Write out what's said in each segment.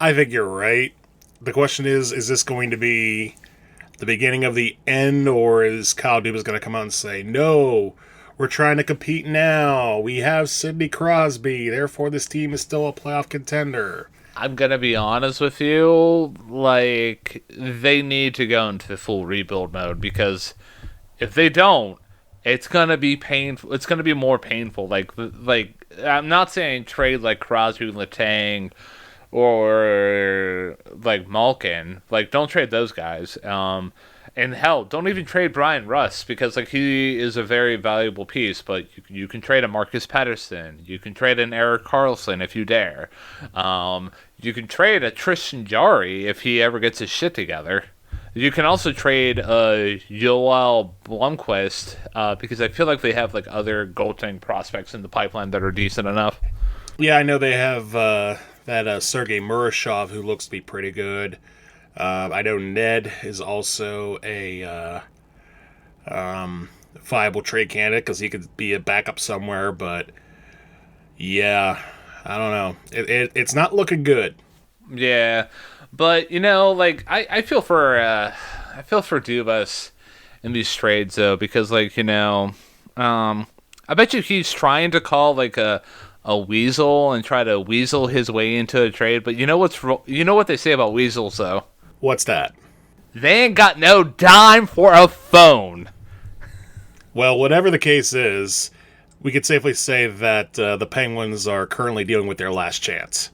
I think you're right. The question is this going to be the beginning of the end, or is Kyle Dubas going to come out and say, no, we're trying to compete now. We have Sidney Crosby. Therefore, this team is still a playoff contender. I'm going to be honest with you. Like, they need to go into the full rebuild mode, because if they don't, it's going to be painful. It's going to be more painful. Like I'm not saying trade like Crosby, Letang, or like Malkin. Like, don't trade those guys. And hell, don't even trade Brian Russ, because like he is a very valuable piece. But you can trade a Marcus Patterson. You can trade an Erik Karlsson if you dare. You can trade a Tristan Jarry if he ever gets his shit together. You can also trade Joel Blomqvist, because I feel like they have like other goaltending prospects in the pipeline that are decent enough. Yeah, I know they have that Sergei Murashov, who looks to be pretty good. I know Ned is also a viable trade candidate, because he could be a backup somewhere. But yeah, I don't know. It's not looking good. Yeah, but like I feel for Dubas in these trades though, because like I bet you he's trying to call like a weasel and try to weasel his way into a trade. But you know what they say about weasels though? What's that? They ain't got no dime for a phone. Well, whatever the case is, we could safely say that the Penguins are currently dealing with their last chance.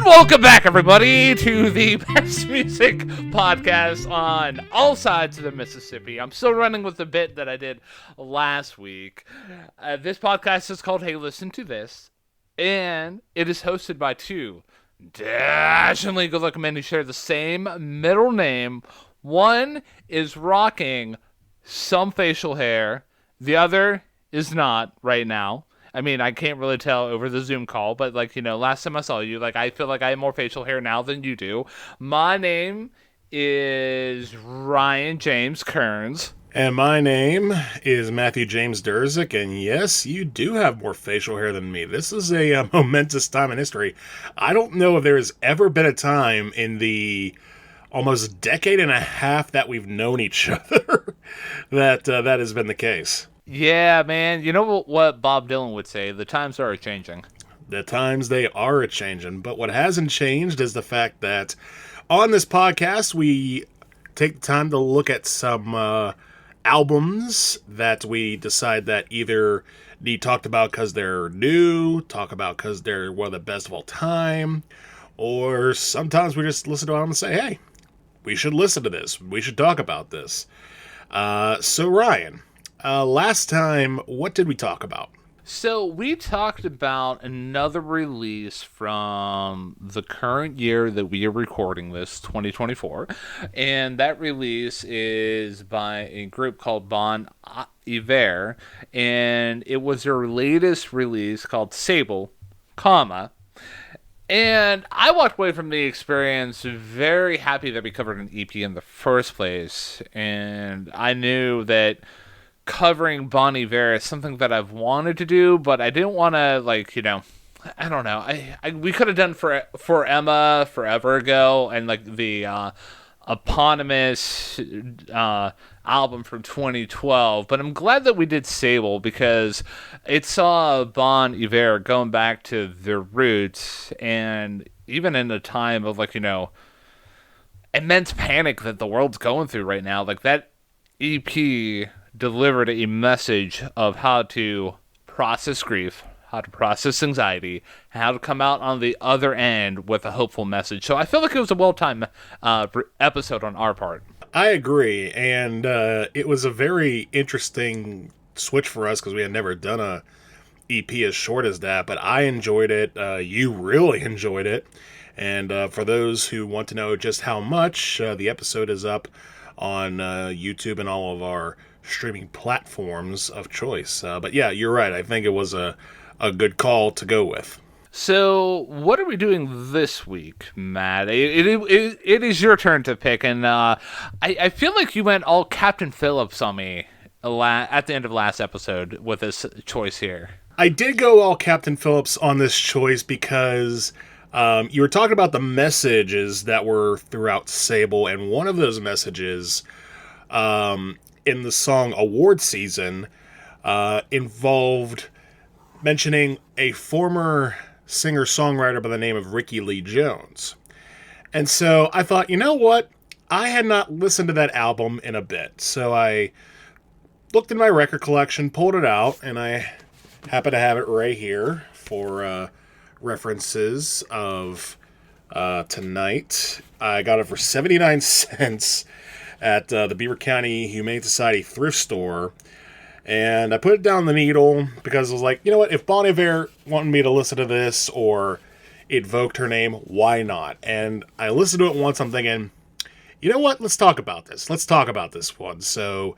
Welcome back, everybody, to the best music podcast on all sides of the Mississippi. I'm still running with the bit that I did last week. This podcast is called Hey, Listen to This, and it is hosted by two dashingly good-looking men who share the same middle name. One is rocking some facial hair. The other is not right now. I mean, I can't really tell over the Zoom call, but, like, last time I saw you, like, I feel like I have more facial hair now than you do. My name is Ryan James Kearns. And my name is Matthew James Durzik, and yes, you do have more facial hair than me. This is a momentous time in history. I don't know if there has ever been a time in the almost decade and a half that we've known each other that has been the case. Yeah, man. You know what Bob Dylan would say? The times are a-changing. The times, they are a-changing. But what hasn't changed is the fact that on this podcast, we take the time to look at some albums that we decide that either need talked about because they're new, talk about because they're one of the best of all time, or sometimes we just listen to them and say, hey, we should listen to this. We should talk about this. So, Ryan... last time, what did we talk about? So we talked about another release from the current year that we are recording this, 2024. And that release is by a group called Bon Iver. And it was their latest release called Sable, and I walked away from the experience very happy that we covered an EP in the first place. And I knew that covering Bon Iver is something that I've wanted to do, but I didn't want to, like, I don't know. We could have done for Emma forever ago, and like the eponymous album from 2012. But I'm glad that we did Sable, because it saw Bon Iver going back to their roots, and even in a time of like immense panic that the world's going through right now, like that EP delivered a message of how to process grief, how to process anxiety, how to come out on the other end with a hopeful message. So I feel like it was a well-timed episode on our part. I agree, and it was a very interesting switch for us because we had never done a EP as short as that, but I enjoyed it. You really enjoyed it, and for those who want to know just how much, the episode is up on YouTube and all of our streaming platforms of choice. But yeah, you're right. I think it was a good call to go with. So what are we doing this week, Matt? It is your turn to pick, and I feel like you went all Captain Phillips on me at the end of last episode with this choice here. I did go all Captain Phillips on this choice because you were talking about the messages that were throughout Sable, and one of those messages in the song Award Season involved mentioning a former singer-songwriter by the name of Rickie Lee Jones. And so I thought, you know what? I had not listened to that album in a bit. So I looked in my record collection, pulled it out, and I happen to have it right here for references of tonight. I got it for 79 cents at the Beaver County Humane Society thrift store. And I put it down the needle because I was like, you know what? If Bon Iver wanted me to listen to this or it evoked her name, why not? And I listened to it once. I'm thinking, you know what? Let's talk about this. Let's talk about this one. So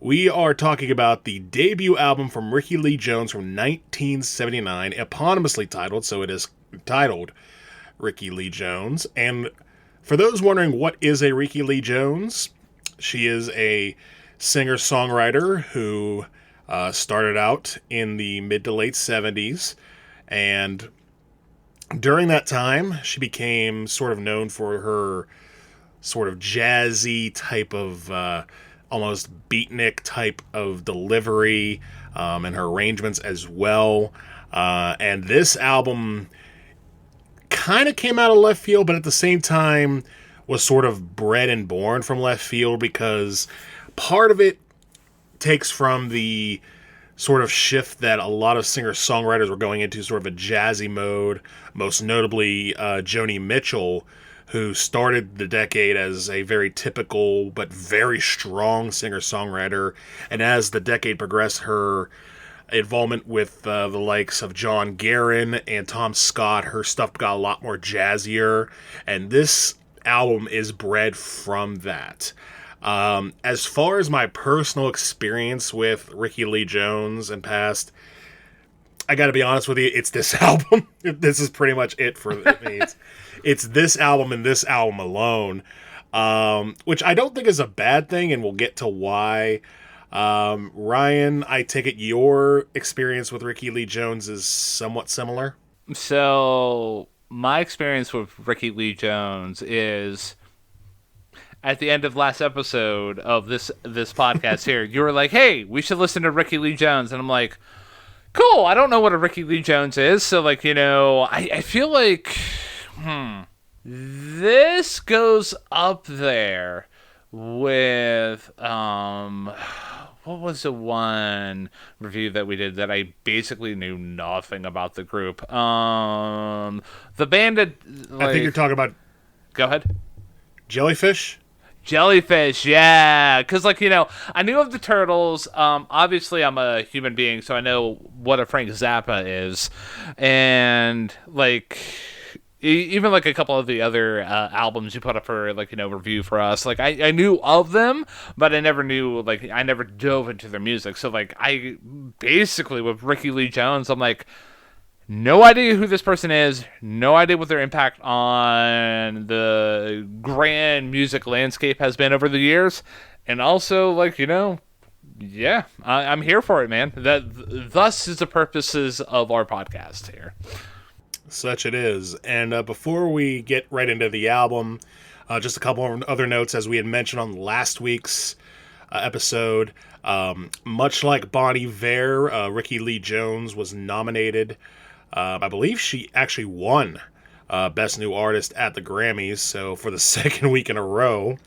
we are talking about the debut album from Rickie Lee Jones from 1979, eponymously titled. So it is titled Rickie Lee Jones. And for those wondering what is a Rickie Lee Jones, she is a singer-songwriter who started out in the mid to late 70s, and during that time she became sort of known for her sort of jazzy type of almost beatnik type of delivery, and her arrangements as well, and this album kind of came out of left field, but at the same time was sort of bred and born from left field because part of it takes from the sort of shift that a lot of singer-songwriters were going into, sort of a jazzy mode, most notably Joni Mitchell, who started the decade as a very typical but very strong singer-songwriter, and as the decade progressed, her involvement with the likes of John Guerin and Tom Scott, her stuff got a lot more jazzier, and this album is bred from that. As far as my personal experience with Rickie Lee Jones and past, I gotta be honest with you, it's this album. This is pretty much it for me. It's this album and this album alone, which I don't think is a bad thing, and we'll get to why. Ryan, I take it your experience with Rickie Lee Jones is somewhat similar? So, my experience with Rickie Lee Jones is at the end of last episode of this podcast here, you were like, hey, we should listen to Rickie Lee Jones. And I'm like, cool, I don't know what a Rickie Lee Jones is. So, like, you know, I feel like, this goes up there with, what was the one review that we did that I basically knew nothing about the group? The band, like, I think you're talking about... Go ahead. Jellyfish? Jellyfish, yeah. Because, like, you know, I knew of the Turtles. Obviously, I'm a human being, so I know what a Frank Zappa is. And, like, even, like, a couple of the other albums you put up for, like, you know, review for us. Like, I knew of them, but I never knew, like, I never dove into their music. So, like, I basically, with Rickie Lee Jones, I'm like, no idea who this person is, no idea what their impact on the grand music landscape has been over the years, and also, like, you know, yeah, I'm here for it, man. Thus is the purposes of our podcast here. Such it is. And before we get right into the album, just a couple of other notes. As we had mentioned on last week's episode, much like Bon Iver, Rickie Lee Jones was nominated. I believe she actually won Best New Artist at the Grammys, so for the second week in a row,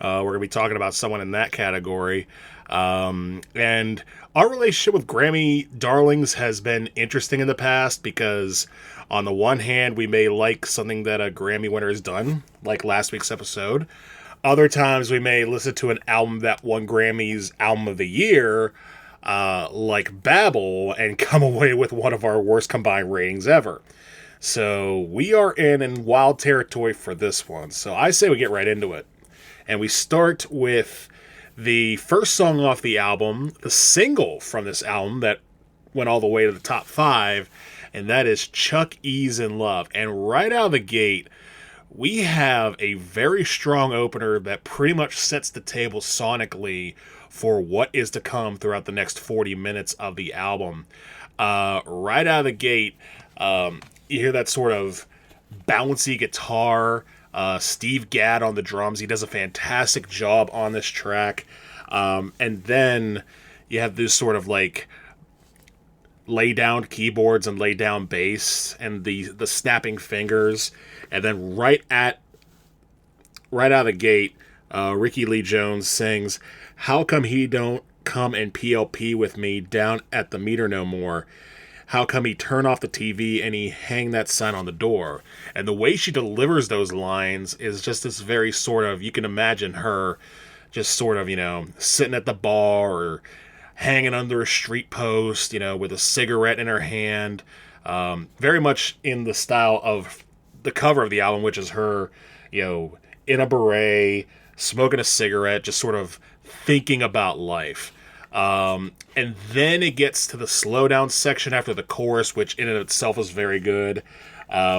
we're going to be talking about someone in that category. And our relationship with Grammy darlings has been interesting in the past because on the one hand, we may like something that a Grammy winner has done, like last week's episode. Other times, we may listen to an album that won Grammy's Album of the Year, like Babel, and come away with one of our worst combined ratings ever. So we are in wild territory for this one. So I say we get right into it. And we start with the first song off the album, the single from this album that went all the way to the top 5, and that is Chuck E's in Love. And right out of the gate, we have a very strong opener that pretty much sets the table sonically for what is to come throughout the next 40 minutes of the album. Right out of the gate, you hear that sort of bouncy guitar. Steve Gadd on the drums. He does a fantastic job on this track. And then you have this sort of like lay down keyboards and lay down bass and the snapping fingers. And then right out of the gate, Rickie Lee Jones sings, "How come he don't come and PLP with me down at the meter no more? How come he turn off the TV and he hang that sign on the door?" And the way she delivers those lines is just this very sort of, you can imagine her just sort of, sitting at the bar or hanging under a street post, with a cigarette in her hand. Very much in the style of the cover of the album, which is her, in a beret, smoking a cigarette, just sort of thinking about life. And then it gets to the slowdown section after the chorus, which in and of itself is very good,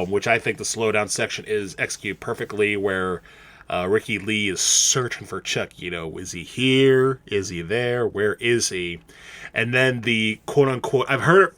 which I think the slowdown section is executed perfectly, where Rickie Lee is searching for Chuck. Is he here? Is he there? Where is he? And then the quote-unquote, I've heard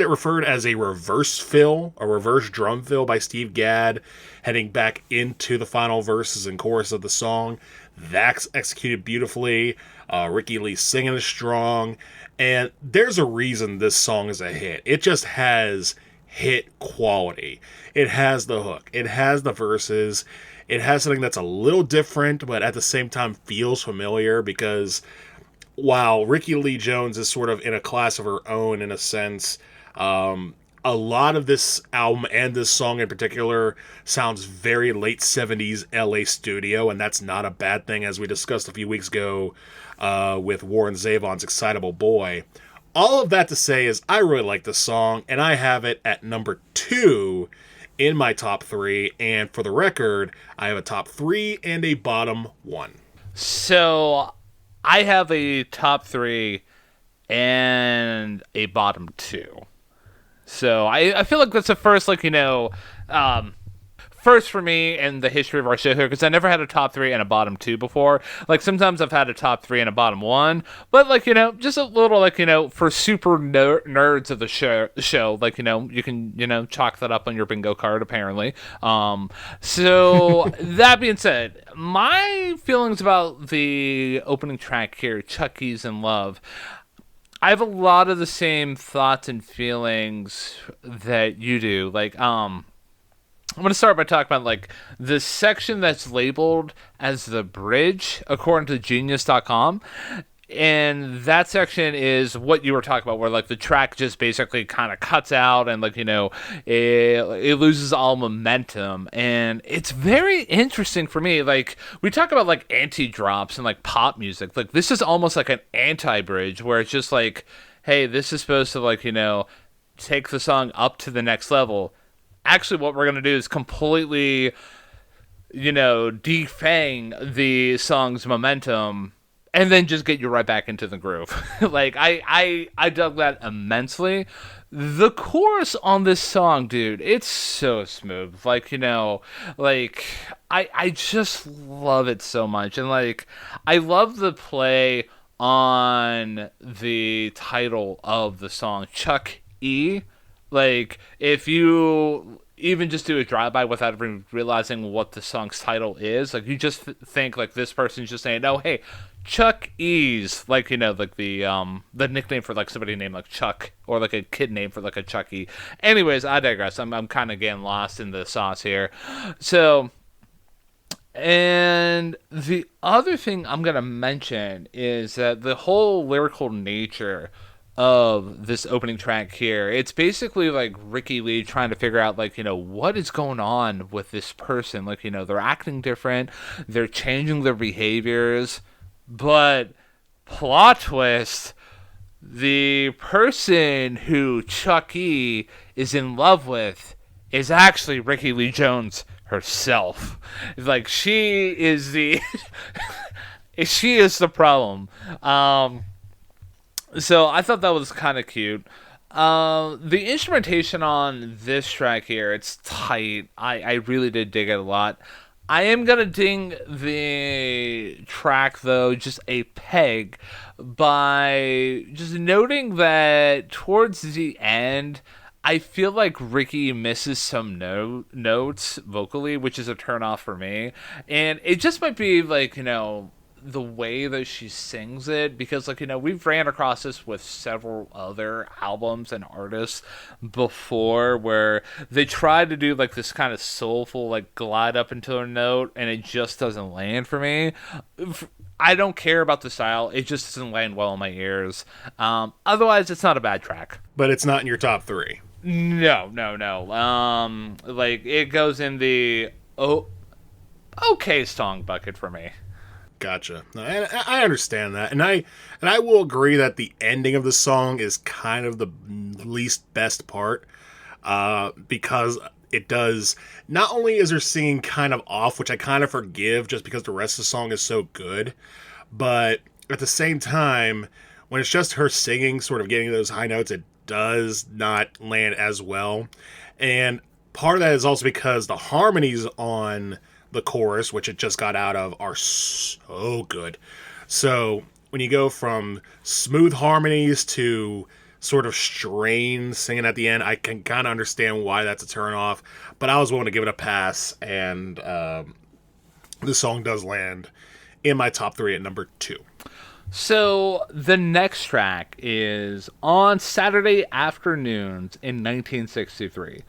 it referred as a reverse fill, a reverse drum fill by Steve Gadd, heading back into the final verses and chorus of the song. That's executed beautifully. Rickie Lee singing is strong, and there's a reason this song is a hit. It just has hit quality. It has the hook. It has the verses. It has something that's a little different, but at the same time feels familiar, because while Rickie Lee Jones is sort of in a class of her own in a sense, a lot of this album and this song in particular sounds very late 70s LA studio, and that's not a bad thing, as we discussed a few weeks ago with Warren Zevon's Excitable Boy. All of that to say is I really like this song, and I have it at number 2 in my top 3, and for the record, I have a top 3 and a bottom 1. So I have a top 3 and a bottom 2. So I feel like that's the first, first for me in the history of our show here, because I never had a top 3 and a bottom 2 before. Like, sometimes I've had a top 3 and a bottom 1, but, just a little, for super nerds of the show, you can, chalk that up on your bingo card, apparently. So, that being said, my feelings about the opening track here, Chucky's in Love, I have a lot of the same thoughts and feelings that you do. I'm going to start by talking about, the section that's labeled as the bridge, according to Genius.com. And that section is what you were talking about, where, the track just basically kind of cuts out and, it loses all momentum. And it's very interesting for me. We talk about, anti-drops and, pop music. This is almost like an anti-bridge, where it's just hey, this is supposed to, take the song up to the next level. Actually, what we're going to do is completely, defang the song's momentum and then just get you right back into the groove. I dug that immensely. The chorus on this song, dude, it's so smooth. I just love it so much. And, I love the play on the title of the song, Chuck E. If you even just do a drive-by without even realizing what the song's title is, you just think, this person's just saying, oh, hey, Chuck E's, the nickname for, somebody named, Chuck, or, a kid name for, a Chucky. Anyways, I digress. I'm kind of getting lost in the sauce here. So, and the other thing I'm going to mention is that the whole lyrical nature of this opening track here, it's basically Rickie Lee trying to figure out what is going on with this person. They're acting different, they're changing their behaviors, but plot twist, the person who Chuck E is in love with is actually Rickie Lee Jones herself. She is the she is the problem. So I thought that was kind of cute. The instrumentation on this track here, it's tight. I really did dig it a lot. I am gonna ding the track though just a peg by just noting that towards the end, I feel like Rickie misses some notes vocally, which is a turnoff for me, and it just might be like the way that she sings it, because we've ran across this with several other albums and artists before where they try to do like this kind of soulful like glide up into a note and it just doesn't land for me. I don't care about the style, it just doesn't land well in my ears. Otherwise it's not a bad track, but it's not in your top three. No. Like it goes in the okay song bucket for me. Gotcha. And I understand that, and I will agree that the ending of the song is kind of the least best part, because it does. Not only is her singing kind of off, which I kind of forgive, just because the rest of the song is so good, but at the same time, when it's just her singing, sort of getting those high notes, it does not land as well, and part of that is also because the harmonies on the chorus, which it just got out of, are so good. So when you go from smooth harmonies to sort of strained singing at the end, I can kind of understand why that's a turn off, but I was willing to give it a pass, and the song does land in my top three at number 2. So the next track is On Saturday Afternoons in 1963.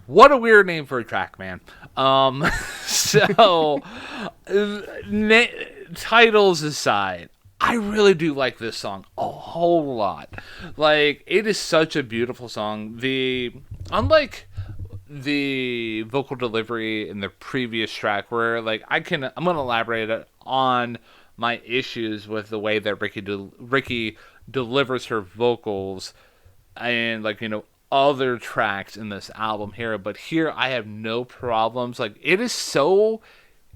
What a weird name for a track, man. So, titles aside, I really do like this song a whole lot. Like, it is such a beautiful song. Unlike the vocal delivery in the previous track, where like I'm gonna elaborate on my issues with the way that Rickie delivers her vocals, and other tracks in this album here, but here I have no problems. Like, it is so,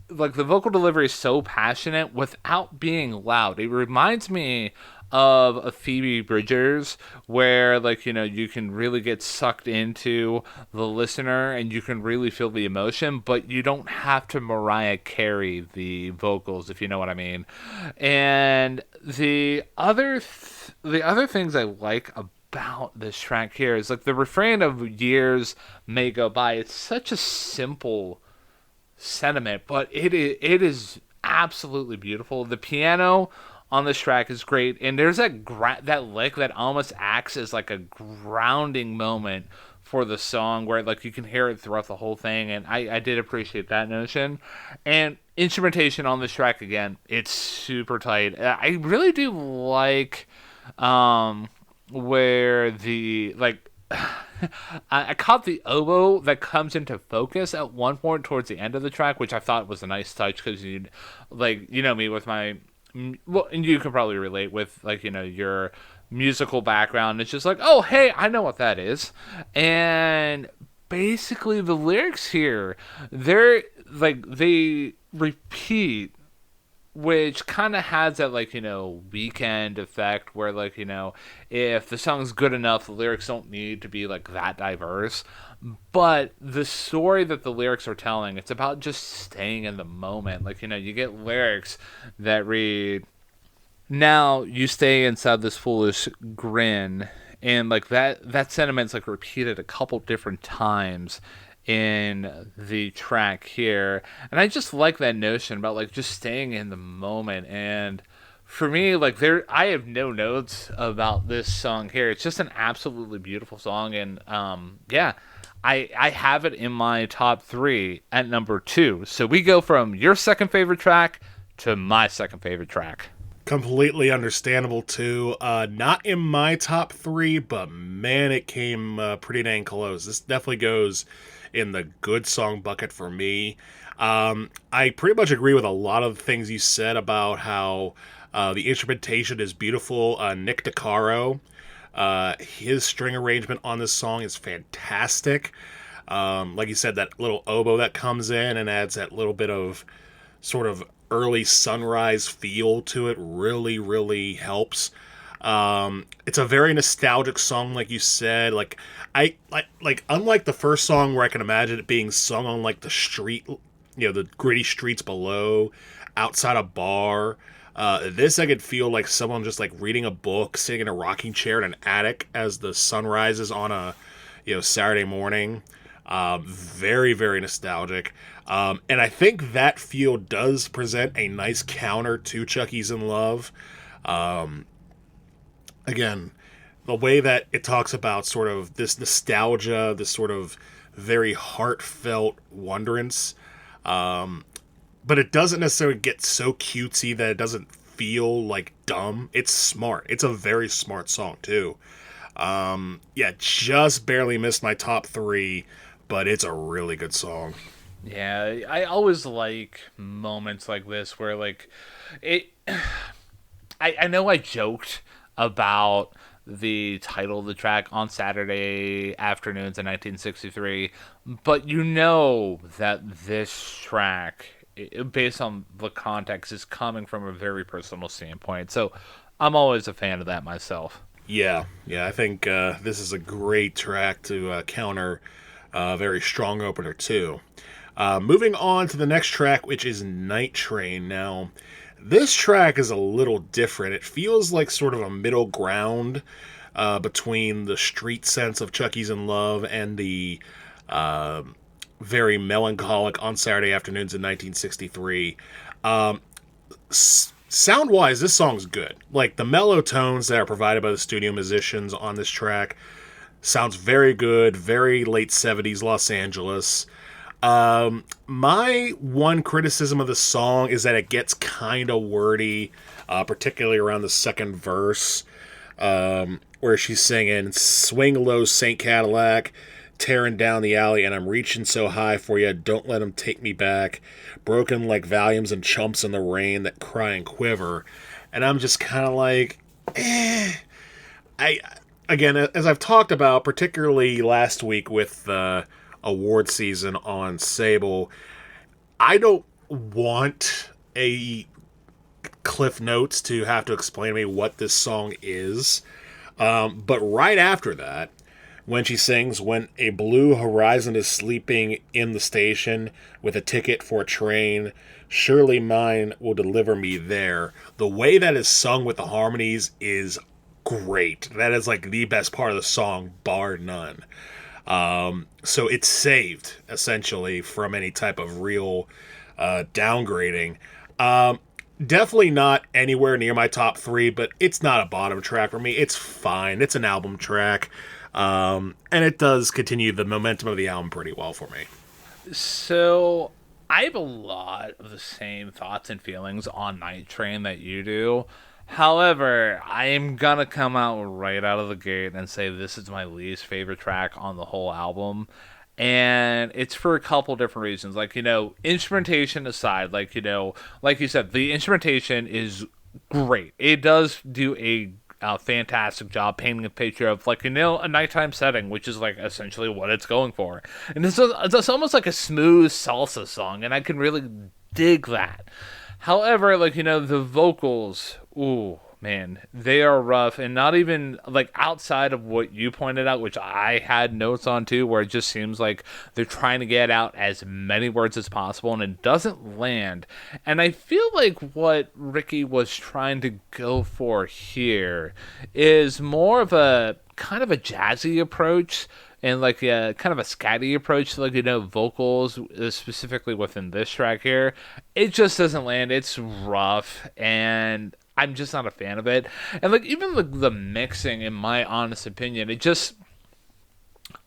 like, the vocal delivery is so passionate without being loud. It reminds me of a Phoebe Bridgers, where you can really get sucked into the listener and you can really feel the emotion, but you don't have to Mariah Carey the vocals, if you know what I mean. And the other things I like about this track here is like the refrain of "years may go by." It's such a simple sentiment, but it is absolutely beautiful. The piano on this track is great, and there's that lick that almost acts as like a grounding moment for the song, where you can hear it throughout the whole thing, and I did appreciate that notion. And instrumentation on this track, again, it's super tight. I really do like where I caught the oboe that comes into focus at one point towards the end of the track, which I thought was a nice touch, because me with my, well, and you can probably relate with your musical background. It's just like, oh hey, I know what that is. And basically the lyrics here, they repeat, which kind of has that Weekend effect, where if the song's good enough, the lyrics don't need to be that diverse. But the story that the lyrics are telling, it's about just staying in the moment. You get lyrics that read, "Now you stay inside this foolish grin," and that sentiment's repeated a couple different times in the track here, and I just like that notion about just staying in the moment. And for me, I have no notes about this song here. It's just an absolutely beautiful song, and I have it in my top 3 at number 2. So we go from your second favorite track to my second favorite track. Completely understandable too. Not in my top 3, but man, it came pretty dang close. This definitely goes in the good song bucket for me. I pretty much agree with a lot of the things you said about how the instrumentation is beautiful. Nick DeCaro, his string arrangement on this song is fantastic. Like you said, that little oboe that comes in and adds that little bit of sort of early sunrise feel to it really, really helps. It's a very nostalgic song, like you said. Unlike the first song, where I can imagine it being sung on the street the gritty streets below, outside a bar. This I could feel like someone just like reading a book, sitting in a rocking chair in an attic as the sun rises on a Saturday morning. Very, very nostalgic. And I think that feel does present a nice counter to Chucky's in Love. Again, the way that it talks about sort of this nostalgia, this sort of very heartfelt wonderance. But it doesn't necessarily get so cutesy that it doesn't feel like dumb. It's smart. It's a very smart song, too. Just barely missed my top 3, but it's a really good song. Yeah, I always like moments like this where, like, it. I know I joked about the title of the track on Saturday afternoons in 1963, but you know that this track, based on the context, is coming from a very personal standpoint. So I'm always a fan of that myself. Yeah, I think this is a great track to counter a very strong opener, too. Moving on to the next track, which is Night Train. Now, this track is a little different. It feels like sort of a middle ground between the street sense of Chucky's in Love and the very melancholic On Saturday Afternoons in 1963. Sound-wise, this song's good. Like, the mellow tones that are provided by the studio musicians on this track sounds very good, very late 70s Los Angeles. My one criticism of the song is that it gets kind of wordy, particularly around the second verse, where she's singing, "Swing low, St. Cadillac, tearing down the alley, and I'm reaching so high for you, don't let 'em take me back, broken like volumes and chumps in the rain that cry and quiver." And I'm just kind of like, Again, as I've talked about, particularly last week with award season on Sable, I don't want a Cliff Notes to have to explain to me what this song is. But right after that, when she sings, "When a blue horizon is sleeping in the station with a ticket for a train, surely mine will deliver me there." The way that is sung with the harmonies is great. That is like the best part of the song, bar none. So it's saved, essentially, from any type of real downgrading. Definitely not anywhere near my top 3, but it's not a bottom track for me. It's fine. It's an album track. And it does continue the momentum of the album pretty well for me. So I have a lot of the same thoughts and feelings on Night Train that you do. However, I am going to come out right out of the gate and say this is my least favorite track on the whole album. And it's for a couple different reasons. Like, instrumentation aside, like you said, the instrumentation is great. It does do a fantastic job painting a picture of, like, a nighttime setting, which is, like, essentially what it's going for. And it's almost like a smooth salsa song, and I can really dig that. However, like, the vocals, ooh, man, they are rough, and not even, like, outside of what you pointed out, which I had notes on too, where it just seems like they're trying to get out as many words as possible, and it doesn't land. And I feel like what Rickie was trying to go for here is more of a kind of a jazzy approach, and like a kind of a scatty approach to, like, vocals, specifically within this track here. It just doesn't land. It's rough, and I'm just not a fan of it. And, like, even the mixing, in my honest opinion, it just,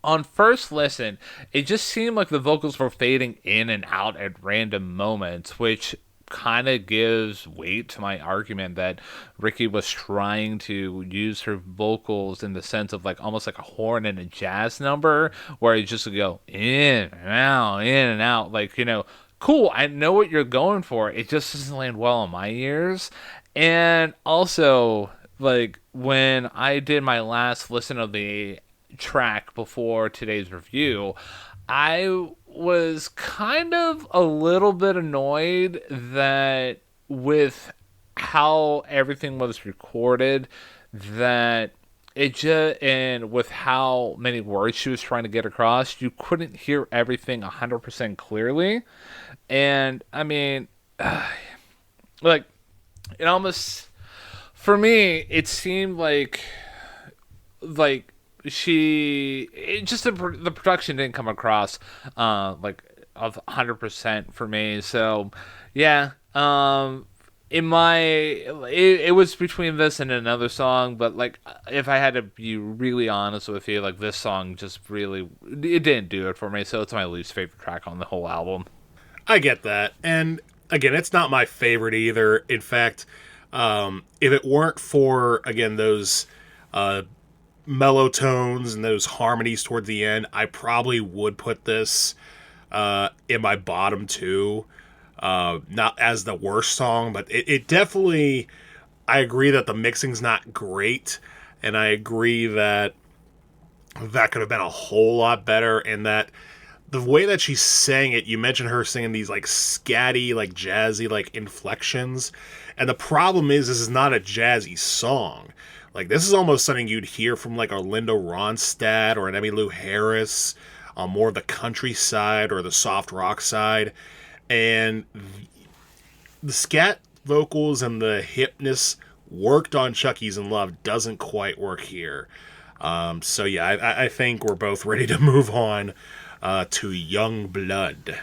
on first listen, it just seemed like the vocals were fading in and out at random moments, which kind of gives weight to my argument that Rickie was trying to use her vocals in the sense of, like, almost like a horn in a jazz number, where it just would go in and out, like, cool, I know what you're going for, it just doesn't land well on my ears. And also, like, when I did my last listen of the track before today's review, I was kind of a little bit annoyed that with how everything was recorded, that it just, and with how many words she was trying to get across, you couldn't hear everything 100% clearly. And I mean, like, it almost, for me, it seemed like just the production didn't come across like of 100% for me. So yeah, in my it was between this and another song, but like, if I had to be really honest with you, like, this song just really, it didn't do it for me. So it's my least favorite track on the whole album. I get that. And again, it's not my favorite either. In fact, if it weren't for, again, those mellow tones and those harmonies toward the end, I probably would put this in my bottom two. Not as the worst song, but it definitely, I agree that the mixing's not great, and I agree that could have been a whole lot better, and that the way that she sang it, you mentioned her singing these like scatty, like jazzy, like inflections, and the problem is this is not a jazzy song. Like, this is almost something you'd hear from like a Linda Ronstadt or an Emmylou Harris on more of the countryside or the soft rock side. And the scat vocals and the hipness worked on Chucky's in Love, doesn't quite work here. So yeah, I think we're both ready to move on to Young Blood.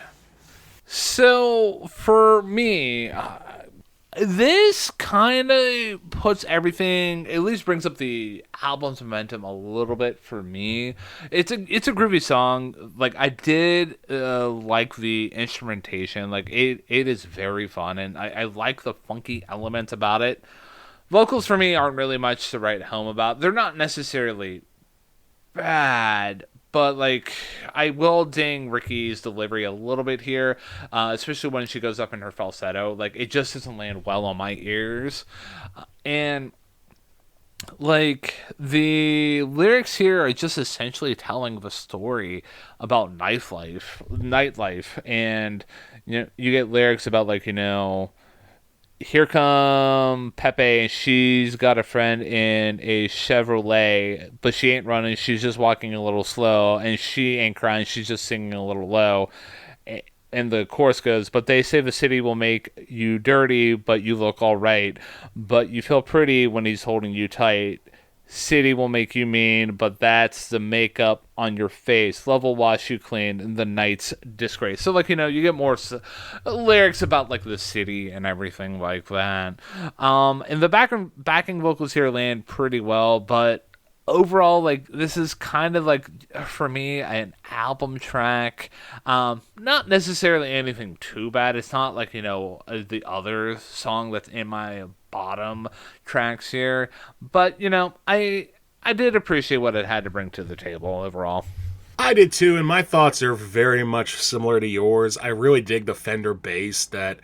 So for me, this kind of puts everything, at least brings up the album's momentum a little bit for me. It's a groovy song. Like, I did like the instrumentation. Like, it is very fun, and I like the funky elements about it. Vocals for me aren't really much to write home about. They're not necessarily bad, but like, I will ding Rickie's delivery a little bit here, especially when she goes up in her falsetto. Like, it just doesn't land well on my ears, and like, the lyrics here are just essentially telling the story about nightlife, and you get lyrics about, like, here come Pepe, and she's got a friend in a Chevrolet, but she ain't running, she's just walking a little slow, and she ain't crying, she's just singing a little low. And the chorus goes, but they say the city will make you dirty, but you look all right, but you feel pretty when he's holding you tight. City will make you mean, but that's the makeup on your face. Love will wash you clean in the night's disgrace. So, like, you get more lyrics about, like, the city and everything like that. And the backing vocals here land pretty well, but overall, like, this is kind of like, for me, an album track. Not necessarily anything too bad. It's not like, the other song that's in my bottom tracks here, but I did appreciate what it had to bring to the table overall. I did too, and my thoughts are very much similar to yours. I really dig the Fender bass that,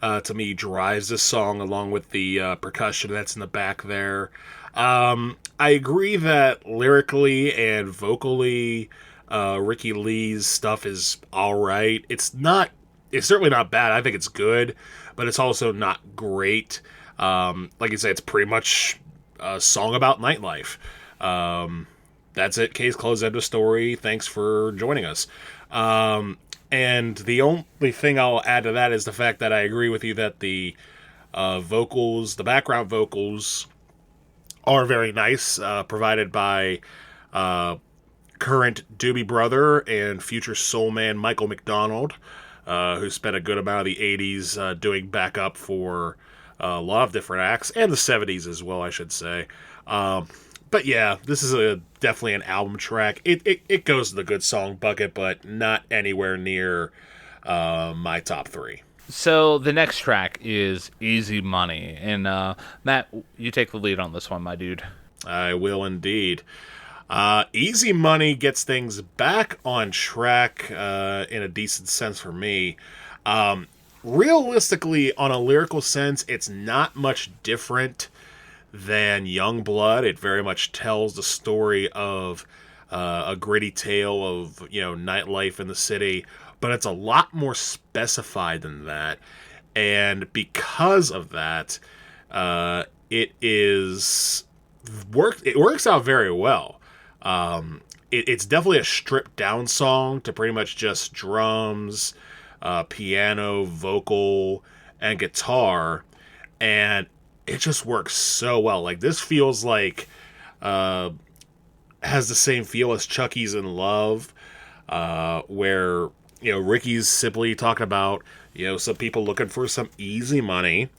to me, drives this song, along with the percussion that's in the back there. I agree that lyrically and vocally, Rickie Lee's stuff is alright. It's certainly not bad. I think it's good, but it's also not great. Like you say, it's pretty much a song about nightlife. That's it. Case closed. End of story. Thanks for joining us. And the only thing I'll add to that is the fact that I agree with you that the vocals, the background vocals, are very nice, provided by current Doobie Brother and future soul man Michael McDonald, who spent a good amount of the 80s doing backup for a lot of different acts, and the 70s as well, I should say. But yeah, this is definitely an album track. It goes to the good song bucket, but not anywhere near my top three. So the next track is Easy Money, and Matt, you take the lead on this one, my dude. I will indeed. Easy Money gets things back on track in a decent sense for me. Realistically, on a lyrical sense, it's not much different than Young Blood. It very much tells the story of a gritty tale of, nightlife in the city, but it's a lot more specified than that. And because of that, it is it works out very well. It's definitely a stripped down song to pretty much just drums, piano, vocal, and guitar, and it just works so well. Like, this feels like has the same feel as Chucky's in Love, where Rickie's simply talking about some people looking for some easy money,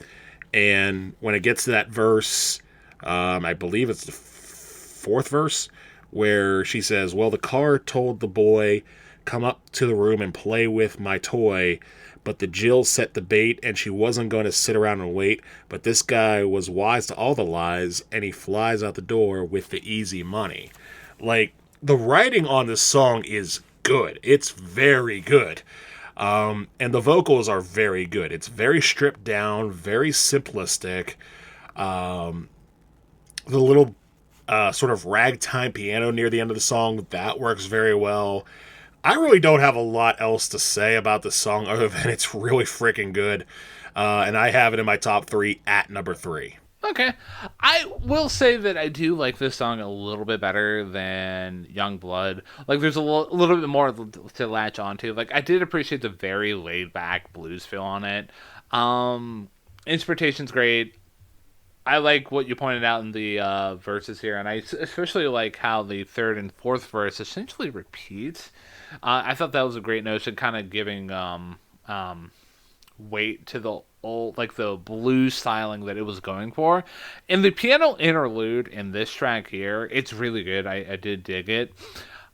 and when it gets to that verse, I believe it's the fourth verse, where she says, "Well, the car told the boy, come up to the room and play with my toy, but the Jill set the bait and she wasn't going to sit around and wait, but this guy was wise to all the lies and he flies out the door with the easy money." Like, the writing on this song is good. It's very good. And the vocals are very good. It's very stripped down, very simplistic. The little sort of ragtime piano near the end of the song, that works very well. I really don't have a lot else to say about this song other than it's really freaking good. And I have it in my top 3 at number 3. Okay. I will say that I do like this song a little bit better than Young Blood. Like, there's a little bit more to latch onto. Like, I did appreciate the very laid-back blues feel on it. Instrumentation's great. I like what you pointed out in the verses here, and I especially like how the third and fourth verse essentially repeats. I thought that was a great notion, kind of giving weight to the old, like the blues styling that it was going for. And the piano interlude in this track here, it's really good. I did dig it.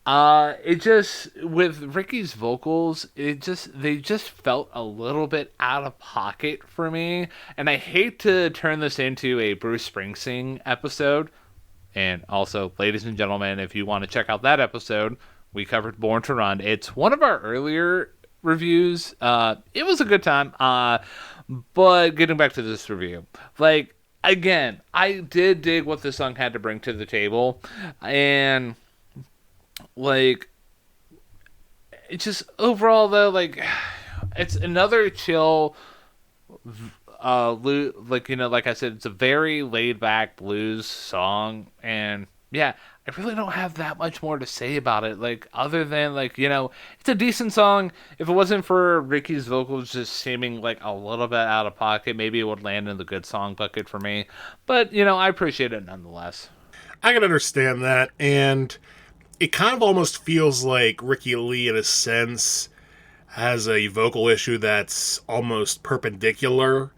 It just, with Rickie's vocals, they just felt a little bit out of pocket for me. And I hate to turn this into a Bruce Springsteen episode. And also, ladies and gentlemen, if you want to check out that episode, we covered Born to Run. It's one of our earlier reviews. It was a good time. But getting back to this review, like, again, I did dig what this song had to bring to the table, and like, it's just overall though, like, it's another chill, like I said, it's a very laid back blues song, and yeah, I really don't have that much more to say about it, like, other than, like, it's a decent song. If it wasn't for Rickie's vocals just seeming like a little bit out of pocket, maybe it would land in the good song bucket for me. But, I appreciate it nonetheless. I can understand that, and it kind of almost feels like Rickie Lee, in a sense, has a vocal issue that's almost perpendicular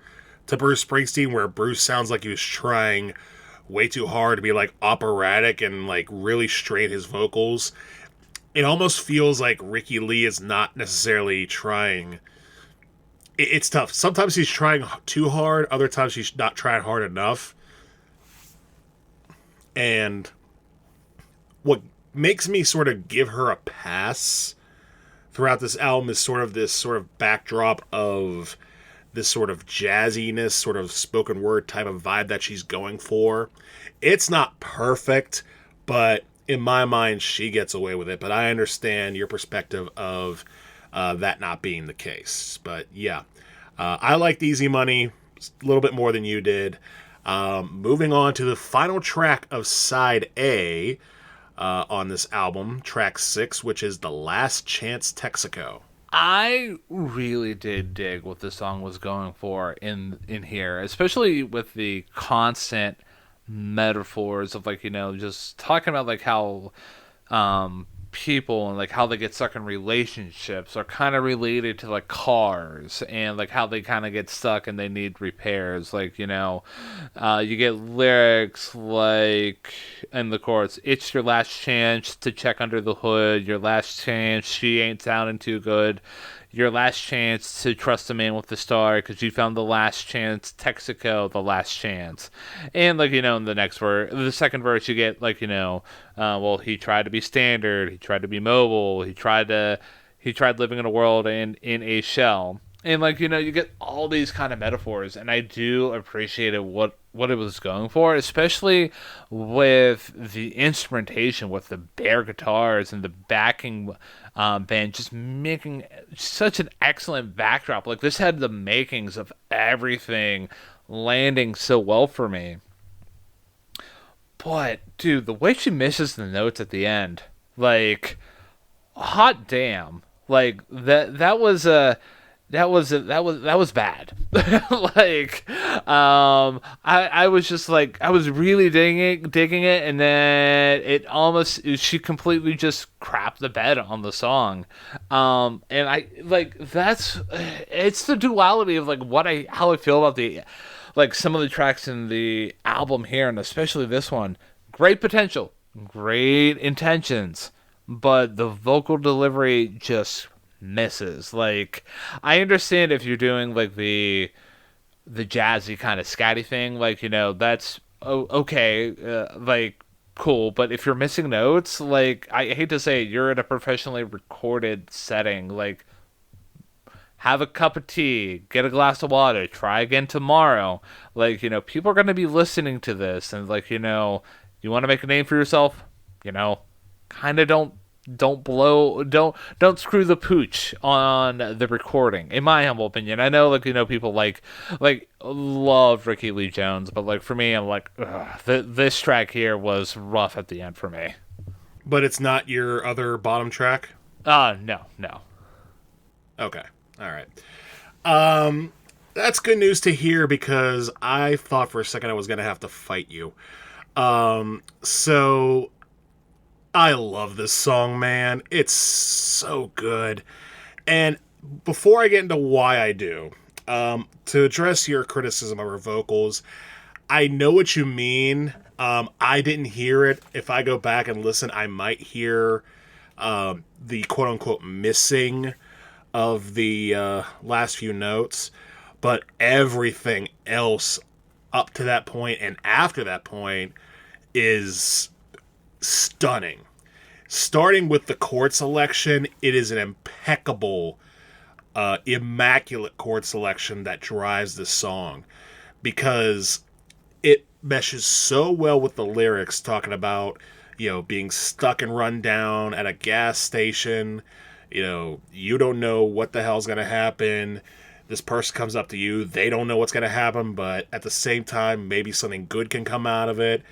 to Bruce Springsteen, where Bruce sounds like he was trying way too hard to be like operatic and like really strain his vocals. It almost feels like Rickie Lee is not necessarily trying. It's tough. Sometimes he's trying too hard, other times he's not trying hard enough. And what makes me sort of give her a pass throughout this album is sort of this sort of backdrop of this sort of jazziness, sort of spoken word type of vibe that she's going for. It's not perfect, but in my mind, she gets away with it. But I understand your perspective of that not being the case. But yeah, I liked Easy Money a little bit more than you did. Moving on to the final track of side A on this album, track 6, which is The Last Chance Texaco. I really did dig what the song was going for in here, especially with the constant metaphors of, like, just talking about, like, how people and, like, how they get stuck in relationships are kind of related to, like, cars, and, like, how they kind of get stuck and they need repairs. Like, you get lyrics like in the chorus, "It's your last chance to check under the hood, your last chance, she ain't sounding too good, your last chance to trust a man with a star because you found the last chance, Texaco, the last chance." And, like, in the next verse, the second verse, you get, like, well, he tried to be standard, he tried to be mobile, he tried living in a world in a shell. And, like, you get all these kind of metaphors, and I do appreciate what it was going for, especially with the instrumentation, with the bare guitars and the backing band just making such an excellent backdrop. Like, this had the makings of everything landing so well for me. But dude, the way she misses the notes at the end, like, hot damn, like that was bad. Like, I was just like, I was really digging it, and then she completely just crapped the bed on the song. And I like it's the duality of like how I feel about like some of the tracks in the album here, and especially this one. Great potential, great intentions, but the vocal delivery just misses. Like, I understand if you're doing like the jazzy kind of scatty thing, like, that's okay, like, cool. But if you're missing notes, like, I hate to say it, you're in a professionally recorded setting. Like, have a cup of tea, get a glass of water, try again tomorrow. Like, people are going to be listening to this, and like, you want to make a name for yourself, kind of don't screw the pooch on the recording, in my humble opinion. I know, like, people like love Rickie Lee Jones, but like, for me, I'm like, this track here was rough at the end for me. But it's not your other bottom track? No. Okay. All right. That's good news to hear, because I thought for a second I was going to have to fight you. So I love this song, man. It's so good. And before I get into why I do, to address your criticism of her vocals, I know what you mean. I didn't hear it. If I go back and listen, I might hear the quote-unquote missing of the last few notes. But everything else up to that point and after that point is stunning. Starting with the chord selection, it is an impeccable, immaculate chord selection that drives this song, because it meshes so well with the lyrics, talking about, being stuck and run down at a gas station. You don't know what the hell's going to happen. This person comes up to you. They don't know what's going to happen, but at the same time, maybe something good can come out of it.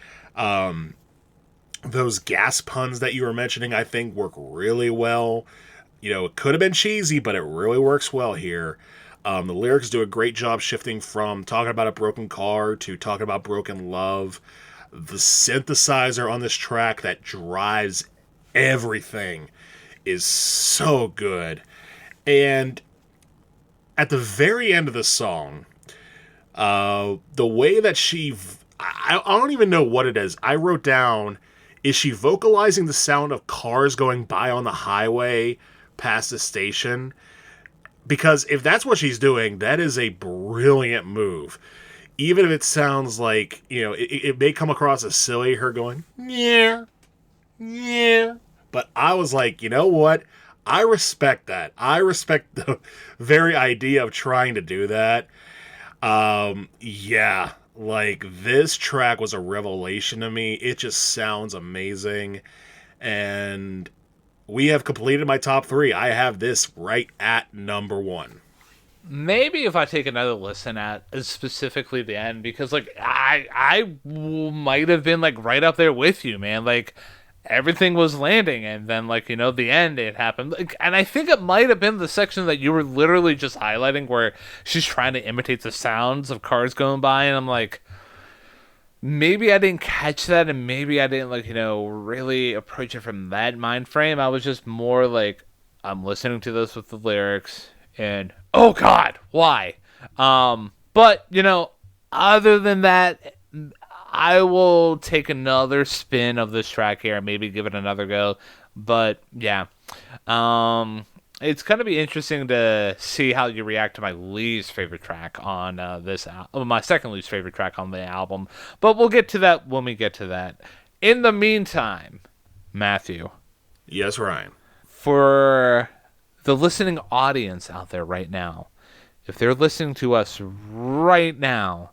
Those gas puns that you were mentioning, I think, work really well. It could have been cheesy, but it really works well here. The lyrics do a great job shifting from talking about a broken car to talking about broken love. The synthesizer on this track that drives everything is so good. And at the very end of the song, the way that I don't even know what it is. I wrote down, is she vocalizing the sound of cars going by on the highway past the station? Because if that's what she's doing, that is a brilliant move. Even if it sounds like, it may come across as silly, her going, yeah. But I was like, you know what? I respect that. I respect the very idea of trying to do that. Yeah. Like, this track was a revelation to me. It just sounds amazing. And we have completed my top 3. I have this right at number 1. Maybe if I take another listen at specifically the end, because like I might have been like right up there with you, man. Like, everything was landing, and then like, the end, it happened. Like, and I think it might have been the section that you were literally just highlighting, where she's trying to imitate the sounds of cars going by, and I'm like, maybe I didn't catch that, and maybe I didn't like, really approach it from that mind frame. I was just more like, I'm listening to this with the lyrics, and oh god, why? But other than that, I will take another spin of this track here and maybe give it another go. But yeah, it's going to be interesting to see how you react to my least favorite track on my second least favorite track on the album. But we'll get to that when we get to that. In the meantime, Matthew. Yes, Ryan. For the listening audience out there right now, if they're listening to us right now,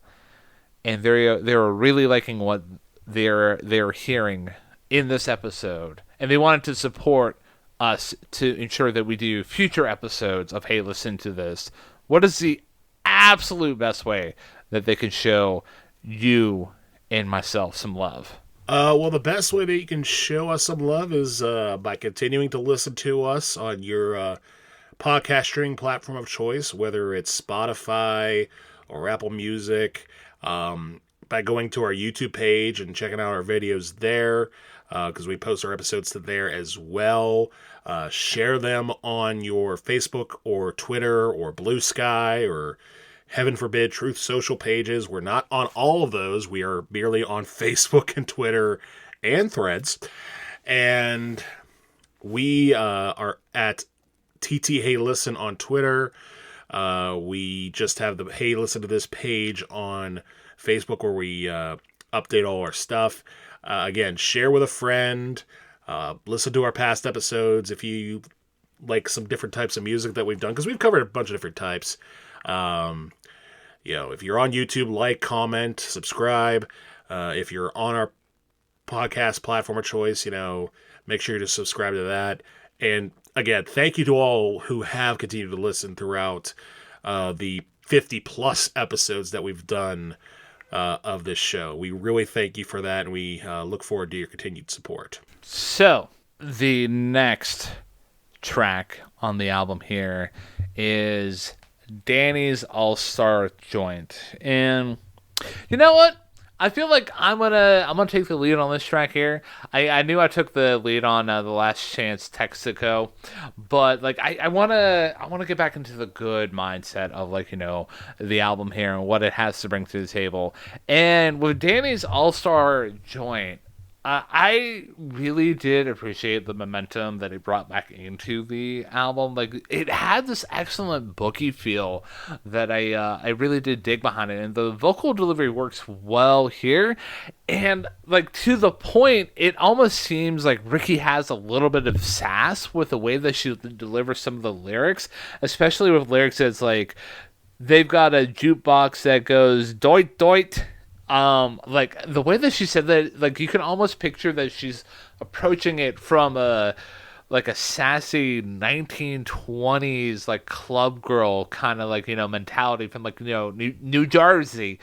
and they're really liking what they're hearing in this episode, and they wanted to support us to ensure that we do future episodes of Hey, Listen to This, what is the absolute best way that they can show you and myself some love? Well, the best way that you can show us some love is by continuing to listen to us on your podcast streaming platform of choice, whether it's Spotify or Apple Music, by going to our YouTube page and checking out our videos there, because we post our episodes to there as well. Share them on your Facebook or Twitter or Blue Sky or, heaven forbid, Truth Social pages. We're not on all of those. We are merely on Facebook and Twitter and Threads. And we are at TT Hey Listen on Twitter. We just have the Hey Listen to This page on Facebook where we update all our stuff. Again, share with a friend. Listen to our past episodes if you like some different types of music that we've done, because we've covered a bunch of different types. If you're on YouTube, like, comment, subscribe. If you're on our podcast platform of choice, make sure to subscribe to that. And again, thank you to all who have continued to listen throughout the 50 plus episodes that we've done of this show. We really thank you for that, and we look forward to your continued support. So, the next track on the album here is Danny's All-Star Joint. And you know what? I feel like I'm gonna take the lead on this track here. I knew I took the lead on the Last Chance Texaco, but I wanna get back into the good mindset of the album here and what it has to bring to the table. And with Danny's All-Star Joint, I really did appreciate the momentum that it brought back into the album. It had this excellent booky feel that I really did dig behind it, and the vocal delivery works well here. And to the point, it almost seems like Rickie has a little bit of sass with the way that she delivers some of the lyrics, especially with lyrics that's they've got a jukebox that goes doit doit. The way that she said that, you can almost picture that she's approaching it from a sassy 1920s club girl kind of mentality from New Jersey.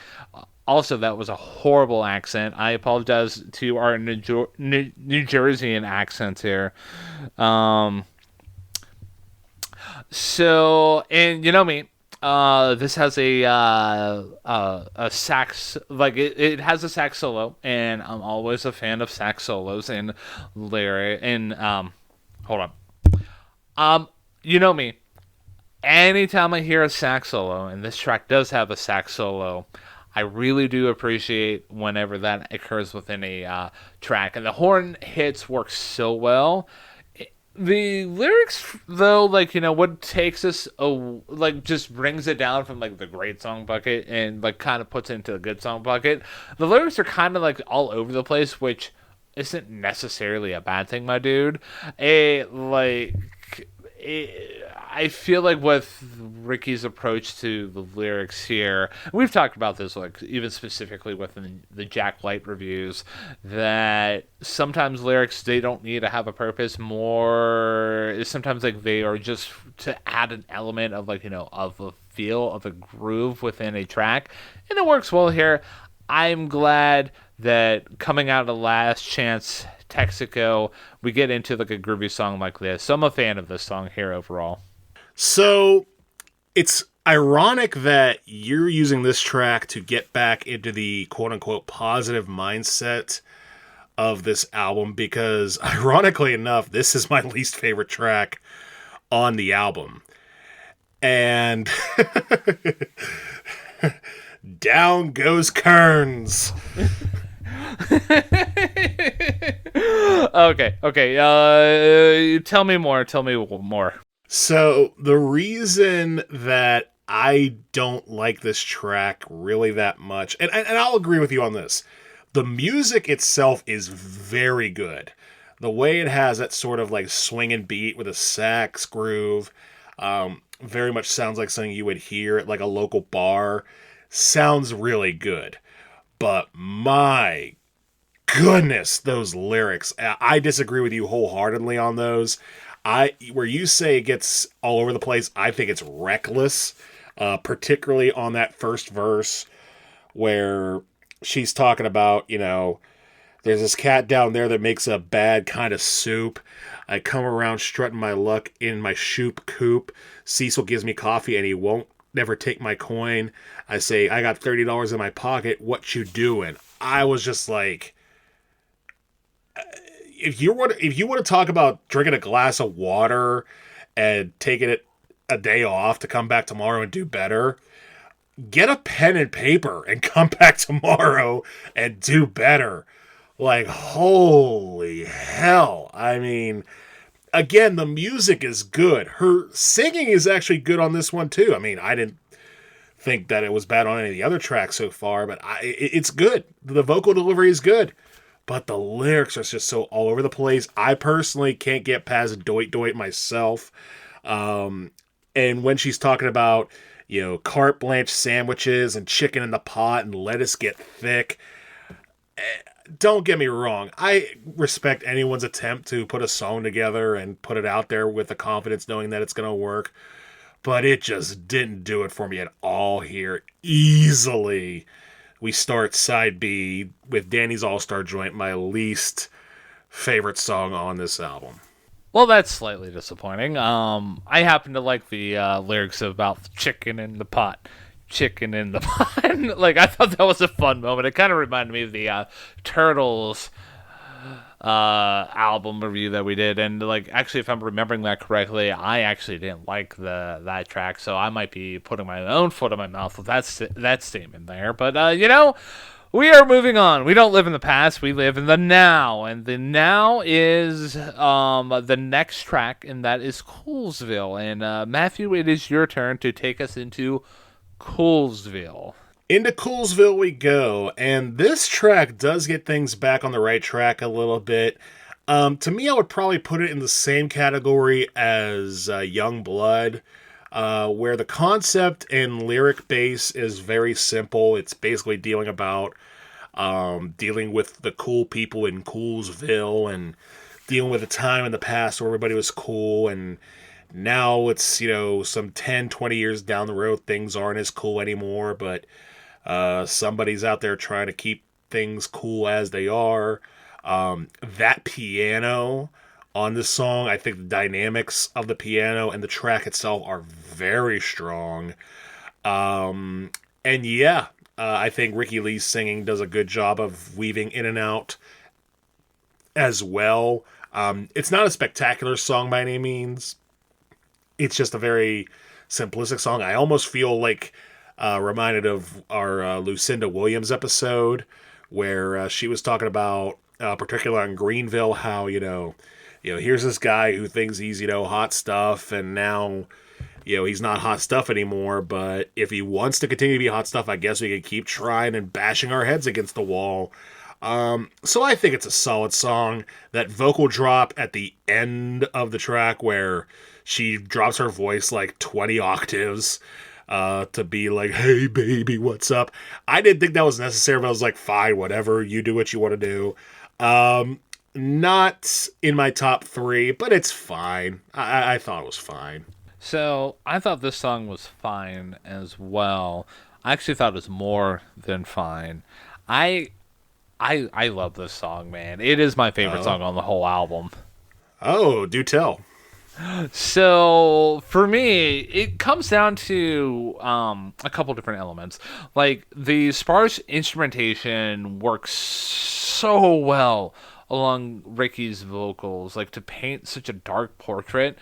Also, that was a horrible accent. I apologize to our New Jerseyan accents here. So, and you know me. This has a sax, it has a sax solo, and I'm always a fan of sax solos and lyric. And hold on, you know me. Anytime I hear a sax solo, and this track does have a sax solo, I really do appreciate whenever that occurs within a track, and the horn hits work so well. The lyrics, though, what takes us, just brings it down from, the great song bucket and, kind of puts it into the good song bucket. The lyrics are kind of, all over the place, which isn't necessarily a bad thing, my dude. I feel like with Rickie's approach to the lyrics here, we've talked about this, even specifically within the Jack White reviews, that sometimes lyrics, they don't need to have a purpose. More, sometimes they are just to add an element of of a feel, of a groove within a track, and it works well here. I'm glad that coming out of Last Chance Texaco, we get into a groovy song like this. So I'm a fan of this song here overall. So it's ironic that you're using this track to get back into the quote-unquote positive mindset of this album, because ironically enough, this is my least favorite track on the album. And down goes Kearns. Okay. Tell me more. So the reason that I don't like this track really that much, and I'll agree with you on this, the music itself is very good. The way it has that sort of swinging beat with a sax groove, very much sounds like something you would hear at a local bar. Sounds really good. But my goodness, those lyrics. I disagree with you wholeheartedly on those. Where you say it gets all over the place, I think it's reckless, particularly on that first verse where she's talking about, There's this cat down there that makes a bad kind of soup. I come around strutting my luck in my shoop coop. Cecil gives me coffee and he won't never take my coin. I say, I got $30 in my pocket. What you doing? I was just like, if you want to talk about drinking a glass of water and taking it a day off to come back tomorrow and do better, get a pen and paper and come back tomorrow and do better. Like, holy hell. I mean, again, the music is good. Her singing is actually good on this one, too. I mean, I didn't think that it was bad on any of the other tracks so far, but it's good. The vocal delivery is good. But the lyrics are just so all over the place. I personally can't get past Doit Doit myself. And when she's talking about, carte blanche sandwiches and chicken in the pot and lettuce get thick, don't get me wrong. I respect anyone's attempt to put a song together and put it out there with the confidence knowing that it's going to work. But it just didn't do it for me at all here. Easily, we start side B with Danny's All-Star Joint, my least favorite song on this album. Well, that's slightly disappointing. I happen to like the lyrics about chicken in the pot. Chicken in the pot. Like, I thought that was a fun moment. It kind of reminded me of the Turtles album review that we did. And, like, actually, if I'm remembering that correctly, I actually didn't like that track. So I might be putting my own foot in my mouth with that statement there. But, we are moving on. We don't live in the past. We live in the now. And the now is the next track, and that is Coolsville. And, Matthew, it is your turn to take us into Coolsville. Into Coolsville we go, and this track does get things back on the right track a little bit. To me, I would probably put it in the same category as Young Blood, where the concept and lyric base is very simple. It's basically dealing with the cool people in Coolsville and dealing with a time in the past where everybody was cool, and now it's, some 10, 20 years down the road, things aren't as cool anymore, but somebody's out there trying to keep things cool as they are. That piano on this song, I think the dynamics of the piano and the track itself are very strong. I think Rickie Lee's singing does a good job of weaving in and out as well. It's not a spectacular song by any means. It's just a very simplistic song. I almost feel like reminded of our Lucinda Williams episode where she was talking about, particularly on Greenville, how, here's this guy who thinks he's, hot stuff, and now, he's not hot stuff anymore, but if he wants to continue to be hot stuff, I guess we could keep trying and bashing our heads against the wall. So I think it's a solid song. That vocal drop at the end of the track where she drops her voice like 20 octaves to be like, hey, baby, what's up? I didn't think that was necessary, but I was like, fine, whatever. You do what you want to do. Not in my top 3, but it's fine. I thought it was fine. So I thought this song was fine as well. I actually thought it was more than fine. I love this song, man. It is my favorite song on the whole album. Oh, do tell. So for me, it comes down to a couple different elements. Like, the sparse instrumentation works so well along Rickie's vocals, like, to paint such a dark portrait.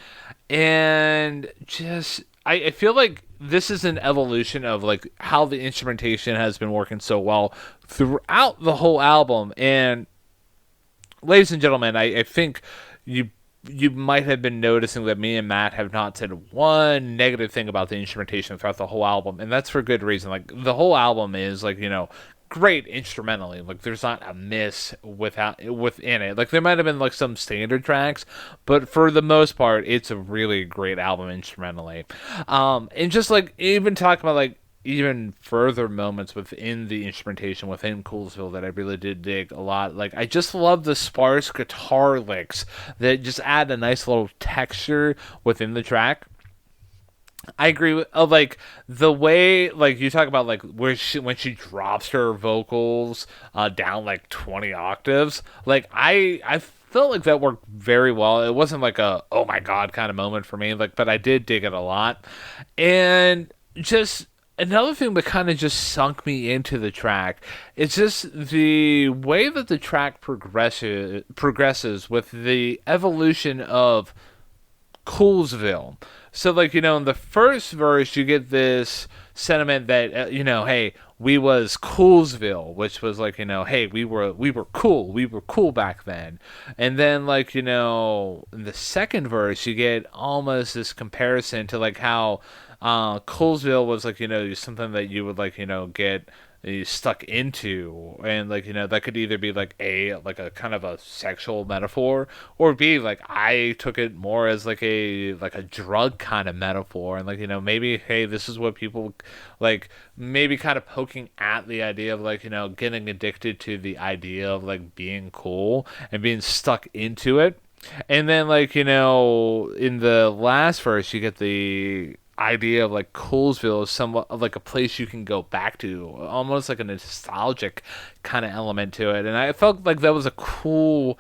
And just, I feel like this is an evolution of, like, how the instrumentation has been working so well throughout the whole album. And ladies and gentlemen, I think you might have been noticing that me and Matt have not said one negative thing about the instrumentation throughout the whole album, and that's for good reason. Like, the whole album is, like, great instrumentally. Like, there's not a miss within it. Like, there might have been, like, some standard tracks, but for the most part, it's a really great album instrumentally. And just, like, even talking about, like, even further moments within the instrumentation within Coolsville that I really did dig a lot. Like, I just love the sparse guitar licks that just add a nice little texture within the track. I agree with like the way like you talk about like where when she drops her vocals down like 20 octaves. Like I felt like that worked very well. It wasn't like a oh my god kind of moment for me, like, but I did dig it a lot. And just another thing that kind of just sunk me into the track is just the way that the track progresses with the evolution of Coolsville. So, like, in the first verse, you get this sentiment that, hey, we was Coolsville, which was like, hey, we were cool back then. And then, like, in the second verse, you get almost this comparison to like how Coolsville was like, something that you would like, get stuck into, and like that could either be like a kind of a sexual metaphor, or B, like I took it more as like a drug kind of metaphor, and like maybe, hey, this is what people like, maybe kind of poking at the idea of like getting addicted to the idea of like being cool and being stuck into it. And then like in the last verse you get the idea of like Coolsville is somewhat of like a place you can go back to, almost like a nostalgic kind of element to it. And I felt like that was a cool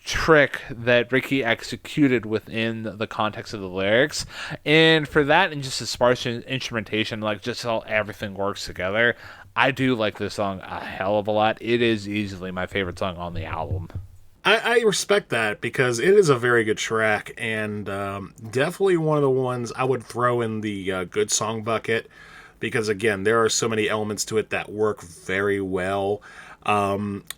trick that Rickie executed within the context of the lyrics. And for that and just the sparse instrumentation, like just how everything works together, I do like this song a hell of a lot. It is easily my favorite song on the album. I respect that because it is a very good track, and definitely one of the ones I would throw in the good song bucket, because again, there are so many elements to it that work very well.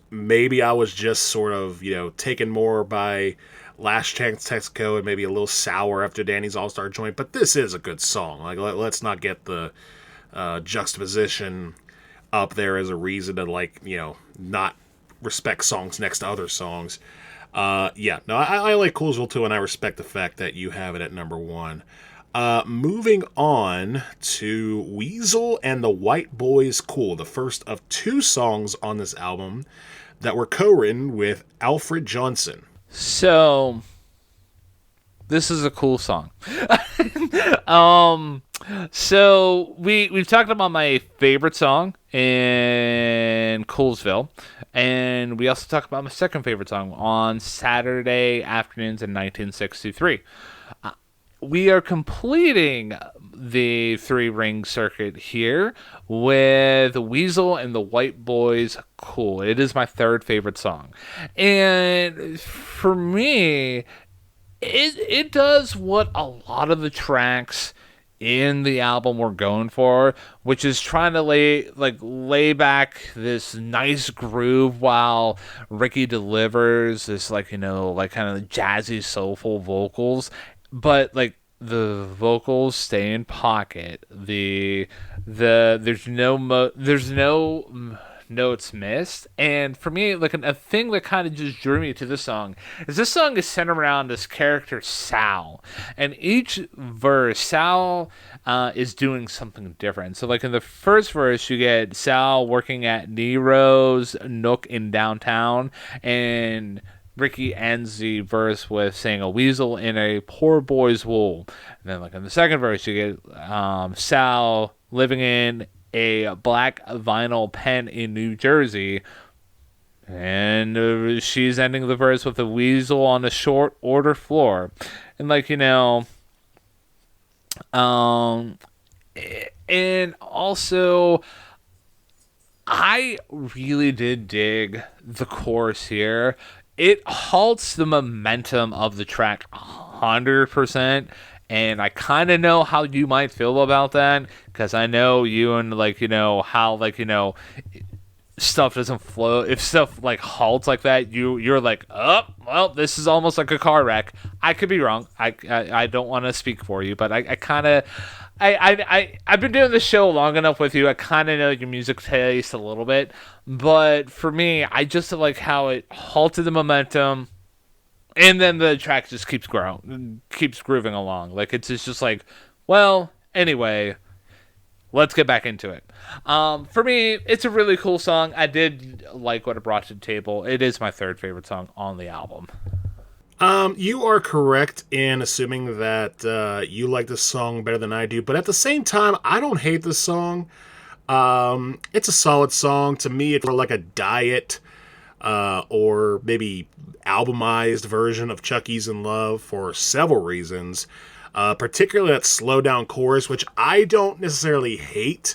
Maybe I was just sort of, taken more by Last Chance Texaco and maybe a little sour after Danny's All-Star Joint, but this is a good song. Like, let's not get the juxtaposition up there as a reason to, like, not respect songs next to other songs. I like Coolsville too, and I respect the fact that you have it at number one. Moving on to Weasel and the White Boys Cool, the first of two songs on this album that were co-written with Alfred Johnson. So, this is a cool song. So we've talked about my favorite song in Coolsville, and we also talked about my second favorite song on Saturday Afternoons in 1963. We are completing the three ring circuit here with Weasel and the White Boys Cool. It is my third favorite song, and for me, it does what a lot of the tracks in the album we're going for, which is trying to lay back this nice groove while Rickie delivers this like kind of jazzy soulful vocals, but like the vocals stay in pocket. There's no notes missed. And for me, like a thing that kind of just drew me to this song is centered around this character Sal, and each verse Sal is doing something different. So like in the first verse you get Sal working at Nyro's Nook in downtown, and Rickie ends the verse with saying a weasel in a poor boy's wool. And then like in the second verse you get Sal living in a black vinyl pen in New Jersey, and she's ending the verse with a weasel on the short order floor. And like and also I really did dig the chorus here. It halts the momentum of the track 100%. And I kind of know how you might feel about that, because I know you and how stuff doesn't flow. If stuff like halts like that, you're like, oh well, this is almost like a car wreck. I could be wrong. I don't want to speak for you, but I kind of I've been doing this show long enough with you. I kind of know your music taste a little bit, but for me, I just like how it halted the momentum. And then the track just keeps grooving along. Like it's just like, well, anyway, let's get back into it. For me, it's a really cool song. I did like what it brought to the table. It is my third favorite song on the album. You are correct in assuming that you like this song better than I do, but at the same time, I don't hate this song. It's a solid song. To me, it's more like a diet or maybe albumized version of Chucky's in Love for several reasons. Particularly that slow down chorus, which I don't necessarily hate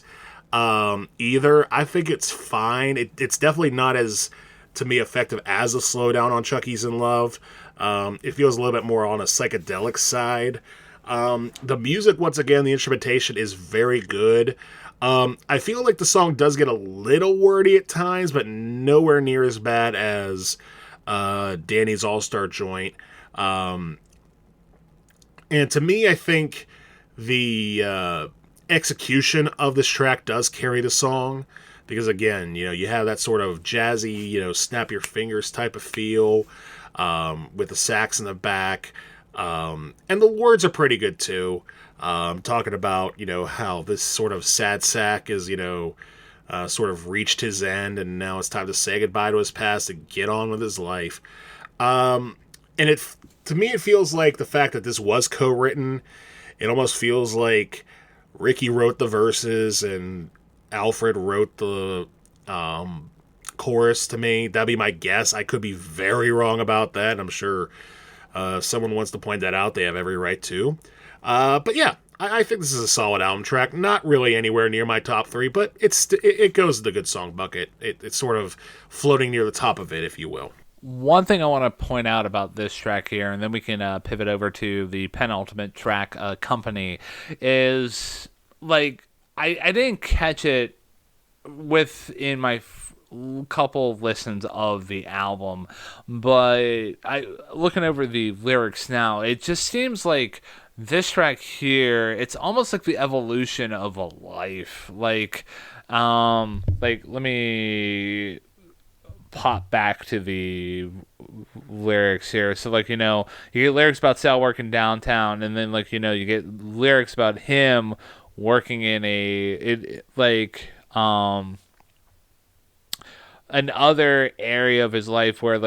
either. I think it's fine. It's definitely not as, to me, effective as a slowdown on Chucky's in Love. It feels a little bit more on a psychedelic side. The music, once again, the instrumentation is very good. I feel like the song does get a little wordy at times, but nowhere near as bad as Danny's All-Star Joint. And to me, I think the execution of this track does carry the song. Because again, you have that sort of jazzy, snap your fingers type of feel with the sax in the back. And the words are pretty good too. Talking about, how this sort of sad sack is, sort of reached his end and now it's time to say goodbye to his past and get on with his life. And to me, it feels like the fact that this was co-written, it almost feels like Rickie wrote the verses and Alfred wrote the chorus to me. That'd be my guess. I could be very wrong about that. I'm sure someone wants to point that out. They have every right to. But yeah, I think this is a solid album track. Not really anywhere near my top 3, but it goes to the good song bucket. It's sort of floating near the top of it, if you will. One thing I want to point out about this track here, and then we can pivot over to the penultimate track, Company, is like I didn't catch it within my couple of listens of the album, but looking over the lyrics now, it just seems like this track here, it's almost like the evolution of a life. Like let me pop back to the lyrics here. So you get lyrics about Sal working downtown, and then you get lyrics about him working in another area of his life where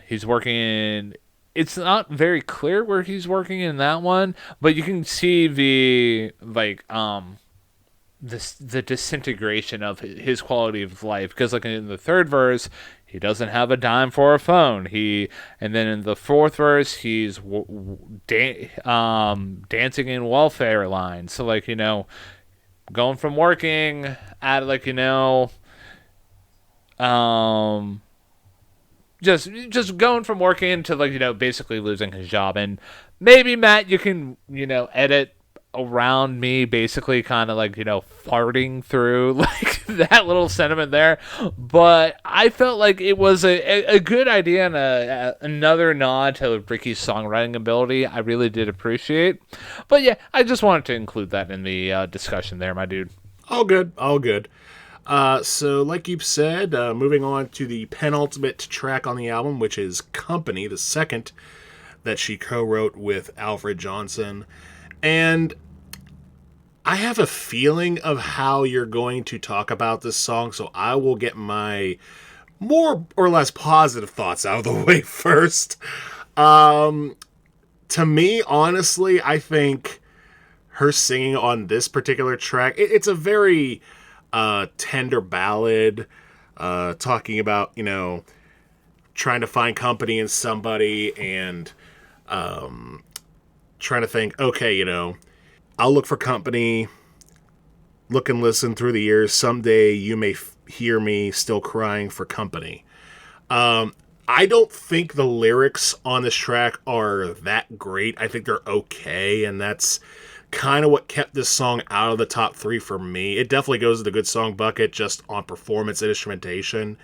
he's working in. It's not very clear where he's working in that one, but you can see the the disintegration of his quality of life, because in the third verse he doesn't have a dime for a phone, and then in the fourth verse he's dancing in welfare lines. So going from working at just going from working to basically losing his job. And maybe, Matt, you can edit around me basically kind of farting through that little sentiment there, but I felt like it was a good idea and another nod to Rickie's songwriting ability. I really did appreciate, but yeah, I just wanted to include that in the discussion there, my dude. All good. So like you've said, moving on to the penultimate track on the album, which is Company, the second that she co-wrote with Alfred Johnson. And I have a feeling of how you're going to talk about this song, so I will get my more or less positive thoughts out of the way first. To me, honestly, I think her singing on this particular track, it's a very tender ballad, talking about, trying to find company in somebody and trying to think, okay, I'll look for company, look and listen through the years. Someday you may hear me still crying for company. I don't think the lyrics on this track are that great. I think they're okay, and that's kind of what kept this song out of the top 3 for me. It definitely goes to the good song bucket just on performance and instrumentation.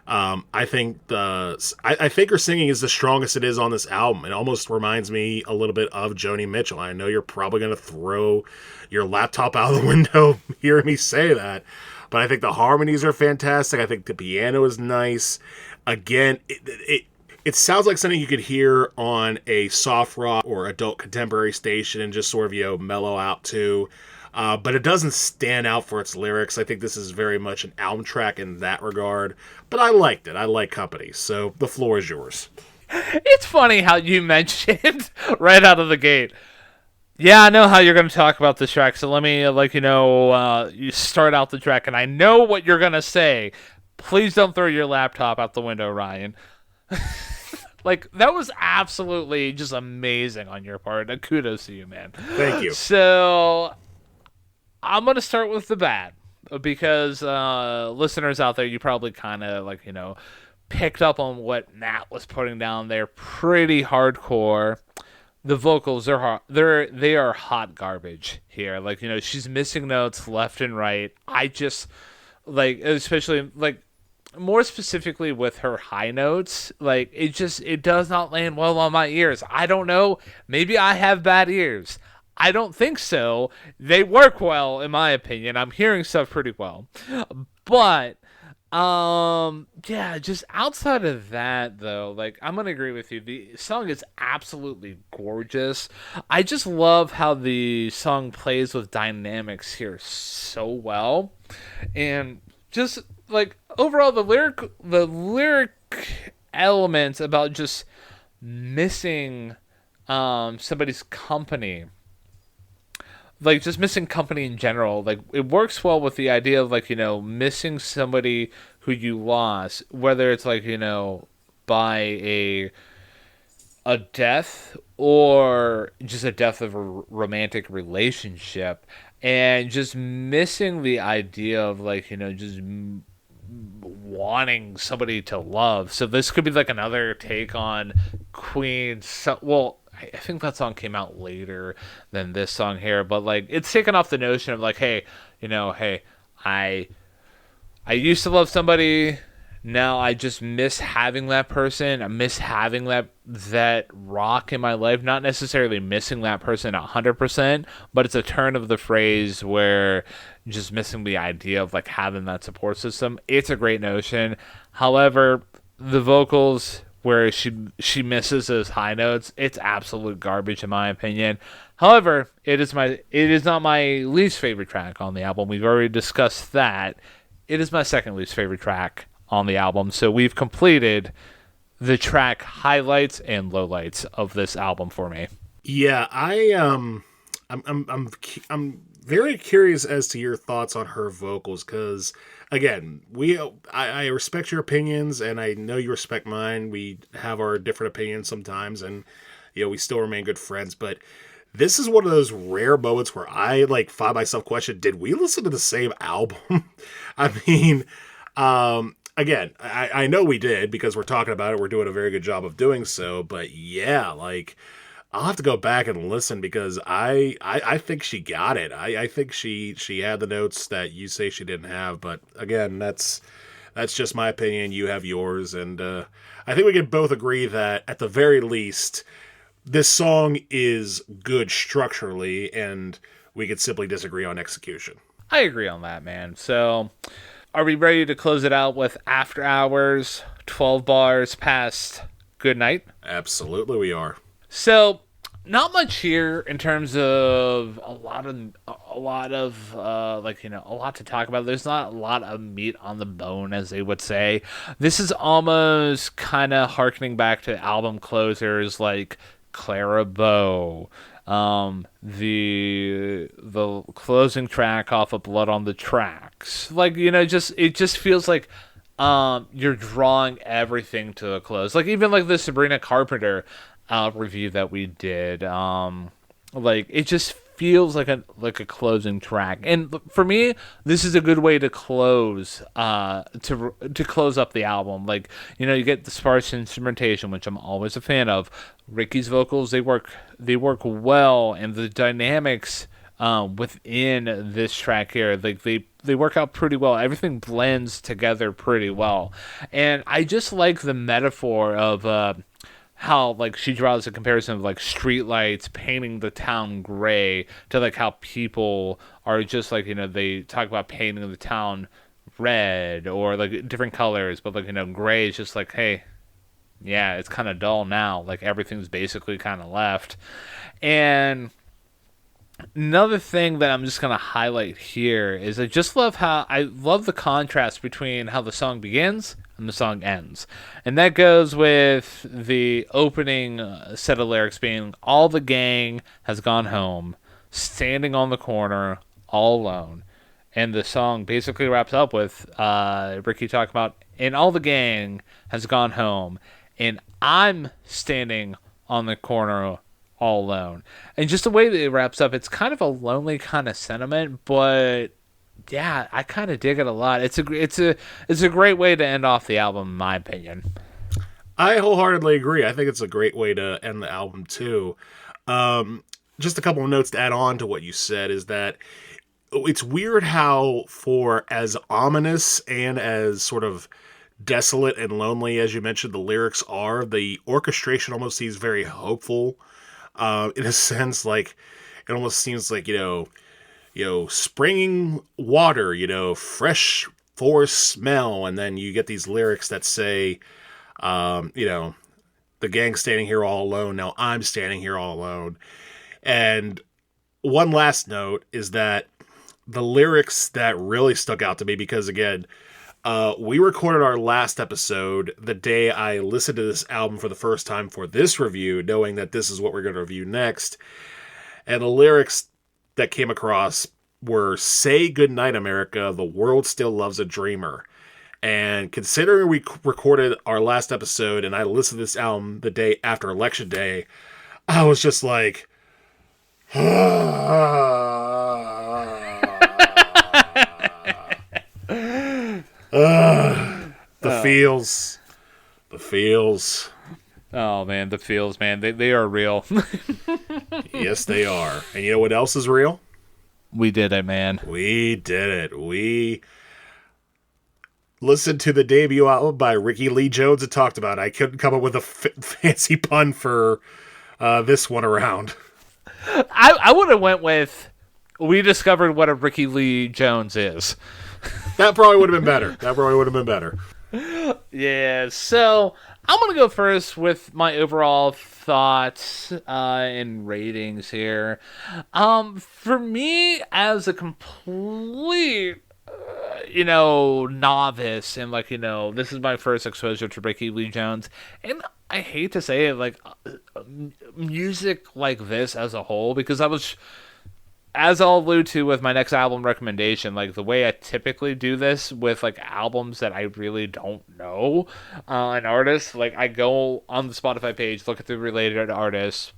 I think I think her singing is the strongest it is on this album. It almost reminds me a little bit of Joni Mitchell. I know you're probably going to throw your laptop out of the window hearing me say that, but I think the harmonies are fantastic. I think the piano is nice. Again, it sounds like something you could hear on a soft rock or adult contemporary station and just sort of, mellow out to. But it doesn't stand out for its lyrics. I think this is very much an album track in that regard. But I liked it. I like Company. So the floor is yours. It's funny how you mentioned right out of the gate. Yeah, I know how you're going to talk about this track, so let me you start out the track, and I know what you're going to say. Please don't throw your laptop out the window, Ryan. Like, that was absolutely just amazing on your part. Kudos to you, man. Thank you. So, I'm going to start with the bad, because listeners out there, you probably kind of, picked up on what Nat was putting down there. Pretty hardcore. The vocals are hard. They are hot garbage here. She's missing notes left and right. I just especially more specifically with her high notes, it does not land well on my ears. I don't know. Maybe I have bad ears. I don't think so. They work well, in my opinion. I'm hearing stuff pretty well, but yeah, just outside of that, though, I'm gonna agree with you. The song is absolutely gorgeous. I just love how the song plays with dynamics here so well, and just overall the lyric elements about just missing somebody's company, just missing company in general. It works well with the idea of missing somebody who you lost, whether it's by a death or just a death of a romantic relationship, and just missing the idea of just wanting somebody to love. So this could be another take on Queen's. Well, I think that song came out later than this song here, but it's taken off the notion of hey, I used to love somebody. Now I just miss having that person. I miss having that rock in my life. Not necessarily missing that person 100%, but it's a turn of the phrase where just missing the idea of having that support system. It's a great notion. However, the vocals where she misses those high notes, it's absolute garbage in my opinion. However, it is not my least favorite track on the album. We've already discussed that. It is my second least favorite track on the album. So we've completed the track highlights and lowlights of this album for me. Yeah, I'm very curious as to your thoughts on her vocals, because again, I respect your opinions, and I know you respect mine. We have our different opinions sometimes, and we still remain good friends. But this is one of those rare moments where I find myself questioning, did we listen to the same album? I mean, again, I know we did, because we're talking about it. We're doing a very good job of doing so. But yeah, I'll have to go back and listen, because I think she got it. I think she had the notes that you say she didn't have. But again, that's just my opinion. You have yours. And I think we can both agree that at the very least, this song is good structurally, and we could simply disagree on execution. I agree on that, man. So, are we ready to close it out with After Hours, 12 bars past Goodnight? Absolutely, we are. So, not much here in terms of a lot to talk about. There's not a lot of meat on the bone, as they would say. This is almost kind of harkening back to album closers like Clara Bow, the closing track off of Blood on the Tracks. It just feels like you're drawing everything to a close. Even the Sabrina Carpenter review that we did, it just feels like a closing track. And for me, this is a good way to close to close up the album. You get the sparse instrumentation, which I'm always a fan of. Rickie's vocals, they work well, and the dynamics within this track here, they work out pretty well. Everything blends together pretty well. And I just like the metaphor of how she draws a comparison of streetlights painting the town gray to how people are just they talk about painting the town red or different colors, but gray is just hey, yeah, it's kind of dull now. Everything's basically kind of left. And another thing that I'm just going to highlight here is I love the contrast between how the song begins and and the song ends. And that goes with the opening set of lyrics being, all the gang has gone home, standing on the corner, all alone. And the song basically wraps up with Rickie talking about, and all the gang has gone home, and I'm standing on the corner all alone. And just the way that it wraps up, it's kind of a lonely kind of sentiment, but yeah, I kind of dig it a lot. It's a great way to end off the album, in my opinion. I wholeheartedly agree. I think it's a great way to end the album too. Just a couple of notes to add on to what you said is that it's weird how, for as ominous and as sort of desolate and lonely as you mentioned the lyrics are, the orchestration almost seems very hopeful. In a sense, like it almost seems like springing water, fresh forest smell, and then you get these lyrics that say, the gang's standing here all alone. Now I'm standing here all alone. And one last note is that the lyrics that really stuck out to me, because again, we recorded our last episode the day I listened to this album for the first time for this review, knowing that this is what we're going to review next. And the lyrics that came across were, "Say goodnight, America, the world still loves a dreamer." And considering we recorded our last episode and I listened to this album the day after Election Day, I was just like, the feels. Oh man, the feels, man. They are real. Yes, they are. And you know what else is real? We did it, man. We did it. We listened to the debut album by Rickie Lee Jones and talked about it. I couldn't come up with a fancy pun for this one around. I would have went with, we discovered what a Rickie Lee Jones is. That probably would have been better. Yeah, so I'm going to go first with my overall thoughts and ratings here. For me, as a complete, novice, and this is my first exposure to Rickie Lee Jones, and I hate to say it, music like this as a whole, because as I'll allude to with my next album recommendation, the way I typically do this with albums that I really don't know, an artist, I go on the Spotify page, look at the related artists,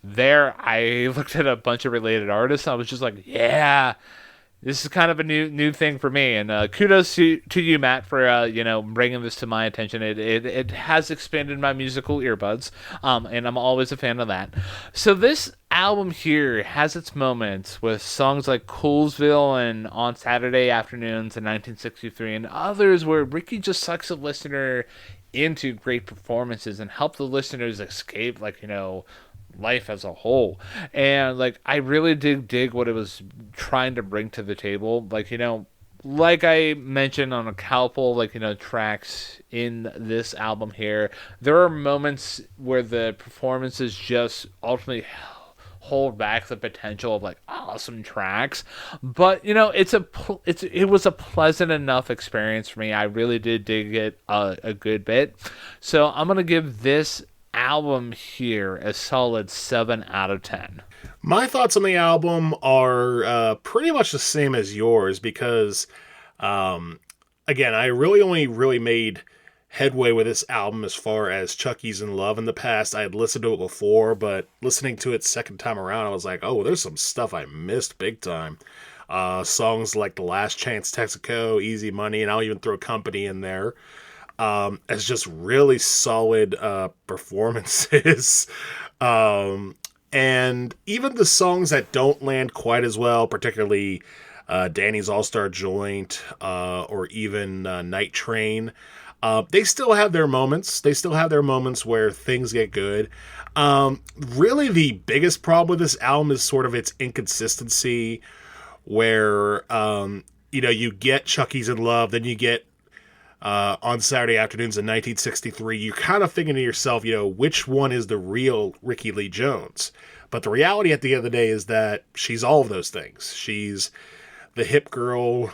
there I looked at a bunch of related artists, and I was just like, yeah, this is kind of a new thing for me, and kudos to you, Matt, for bringing this to my attention. It has expanded my musical earbuds, and I'm always a fan of that. So this album here has its moments with songs like Coolsville and On Saturday Afternoons in 1963, and others where Rickie just sucks the listener into great performances and help the listeners escape life as a whole. And I really did dig what it was trying to bring to the table. Like I mentioned on a couple tracks in this album here, there are moments where the performances just ultimately hold back the potential of awesome tracks, but it was a pleasant enough experience for me. I really did dig it a good bit, so I'm gonna give this album here a solid 7 out of 10. My thoughts on the album are pretty much the same as yours, because again, I only made headway with this album as far as Chucky's in Love in the past. I had listened to it before, but listening to it second time around, I was like, oh, there's some stuff I missed big time. Songs like The Last Chance, Texaco, Easy Money, and I'll even throw Company in there. As just really solid performances. And even the songs that don't land quite as well, particularly Danny's All-Star Joint, or even Night Train, they still have their moments. They still have their moments where things get good. Really, the biggest problem with this album is sort of its inconsistency, where, you get Chucky's in Love, then you get On Saturday Afternoons in 1963, you're kind of thinking to yourself, which one is the real Rickie Lee Jones? But the reality at the end of the day is that she's all of those things. She's the hip girl,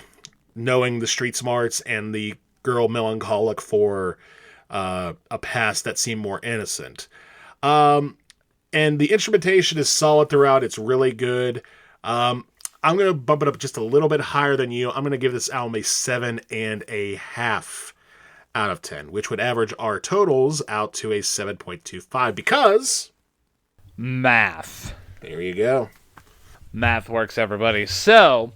knowing the street smarts, and the girl melancholic for a past that seemed more innocent. And the instrumentation is solid throughout. It's really good. I'm going to bump it up just a little bit higher than you. I'm going to give this album a 7.5 out of 10, which would average our totals out to a 7.25 because... math. There you go. Math works, everybody. So,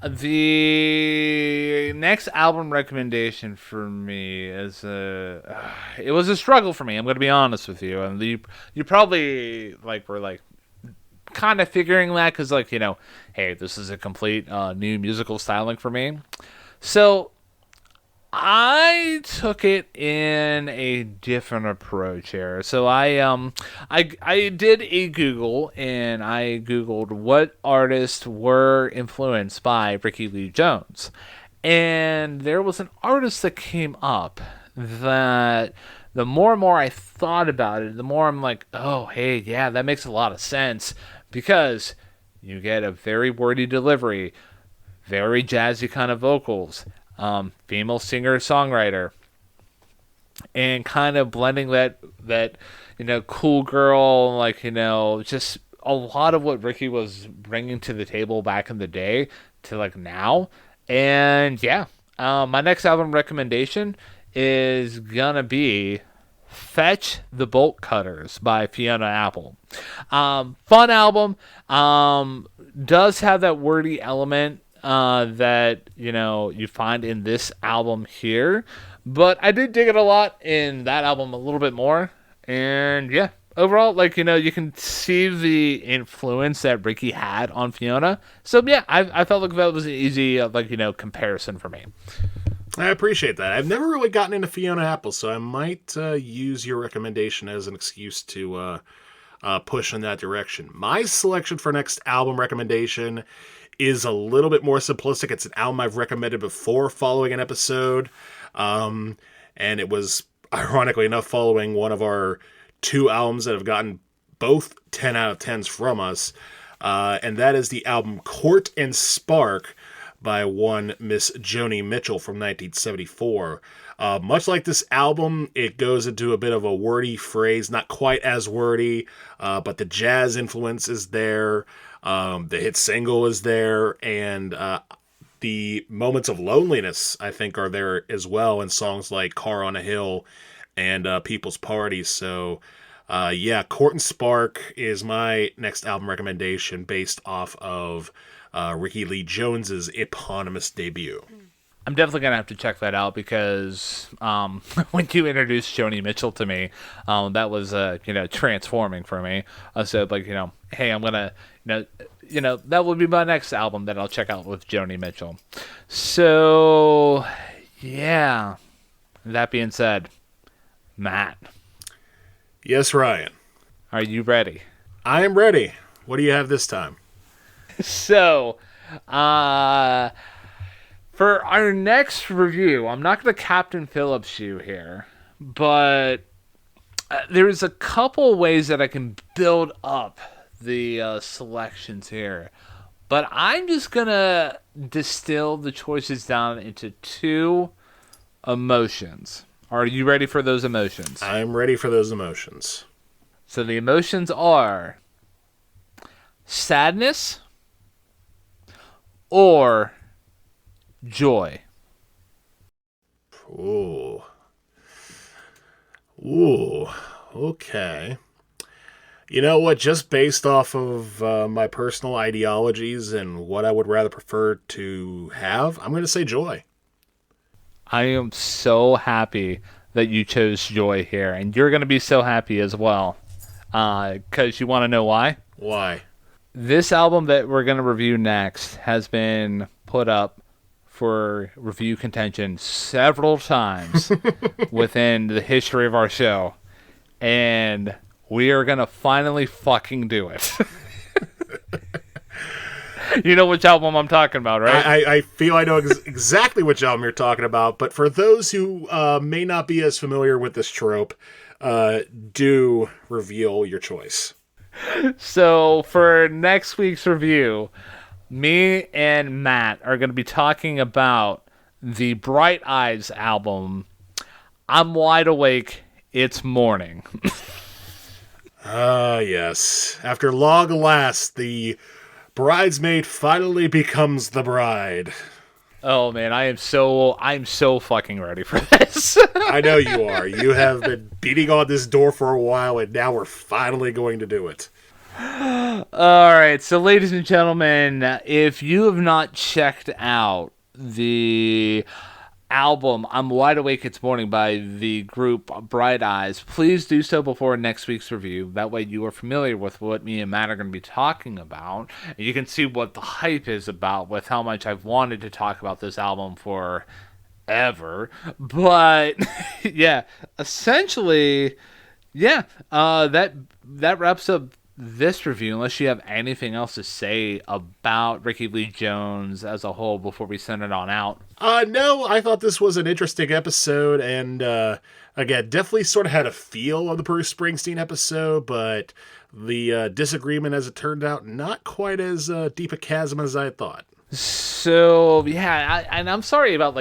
the next album recommendation for me is it was a struggle for me. I'm going to be honest with you, and you probably were kind of figuring that because hey, this is a complete new musical styling for me. So I took it in a different approach here. So I did a Google, and I Googled what artists were influenced by Rickie Lee Jones. And there was an artist that came up that the more and more I thought about it, the more I'm like, oh, hey, yeah, that makes a lot of sense. Because you get a very wordy delivery, very jazzy kind of vocals, female singer-songwriter, and kind of blending that cool girl, just a lot of what Rickie was bringing to the table back in the day to now. And yeah, my next album recommendation is gonna be Fetch the Bolt Cutters by Fiona Apple. Fun album. Does have that wordy element that you find in this album here, but I did dig it a lot in that album a little bit more. And yeah, overall, you can see the influence that Rickie had on Fiona. So yeah, I felt like that was an easy comparison for me. I appreciate that. I've never really gotten into Fiona Apple, so I might use your recommendation as an excuse to push in that direction. My selection for next album recommendation is a little bit more simplistic. It's an album I've recommended before following an episode, and it was, ironically enough, following one of our 2 albums that have gotten both 10 out of 10s from us, and that is the album Court and Spark by one Miss Joni Mitchell from 1974. Much like this album, it goes into a bit of a wordy phrase, not quite as wordy, but the jazz influence is there, the hit single is there, and the moments of loneliness, I think, are there as well in songs like Car on a Hill and People's Party. So, yeah, Court and Spark is my next album recommendation based off of Rickie Lee Jones's eponymous debut. I'm definitely gonna have to check that out because when you introduced Joni Mitchell to me, that was transforming for me. I said hey, I'm gonna that would be my next album that I'll check out with Joni Mitchell. So yeah, that being said, Matt. Yes, Ryan. Are you ready? I am ready. What do you have this time? So, for our next review, I'm not going to Captain Phillips you here, but there's a couple ways that I can build up the selections here. But I'm just going to distill the choices down into 2 emotions. Are you ready for those emotions? I'm ready for those emotions. So the emotions are sadness or joy. Ooh, okay. You know what? Just based off of my personal ideologies and what I would rather prefer to have, I'm going to say joy. I am so happy that you chose joy here, and you're going to be so happy as well. Because you want to know why? Why? This album that we're going to review next has been put up for review contention several times within the history of our show. And we are going to finally fucking do it. You know which album I'm talking about, right? I feel I know exactly which album you're talking about, but for those who may not be as familiar with this trope, do reveal your choice. So for next week's review, me and Matt are going to be talking about the Bright Eyes album, I'm Wide Awake, It's Morning. Yes. After long last, the bridesmaid finally becomes the bride. Oh man, I'm so fucking ready for this. I know you are. You have been beating on this door for a while, and now we're finally going to do it. All right, so ladies and gentlemen, if you have not checked out the album I'm Wide Awake It's Morning by the group Bright Eyes, please do so before next week's review. That way you are familiar with what me and Matt are going to be talking about. And you can see what the hype is about with how much I've wanted to talk about this album for ever. But yeah, essentially, yeah, that wraps up this review, unless you have anything else to say about Rickie Lee Jones as a whole before we send it on out. No, I thought this was an interesting episode, and again, definitely sort of had a feel of the Bruce Springsteen episode, but the disagreement, as it turned out, not quite as deep a chasm as I thought. So, yeah, I'm sorry about,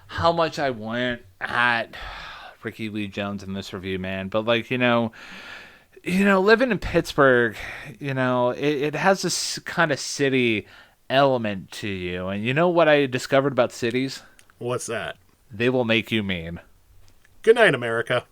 how much I went at Rickie Lee Jones in this review, man, but, living in Pittsburgh, it has this kind of city element to you. And you know what I discovered about cities? What's that? They will make you mean. Good night, America.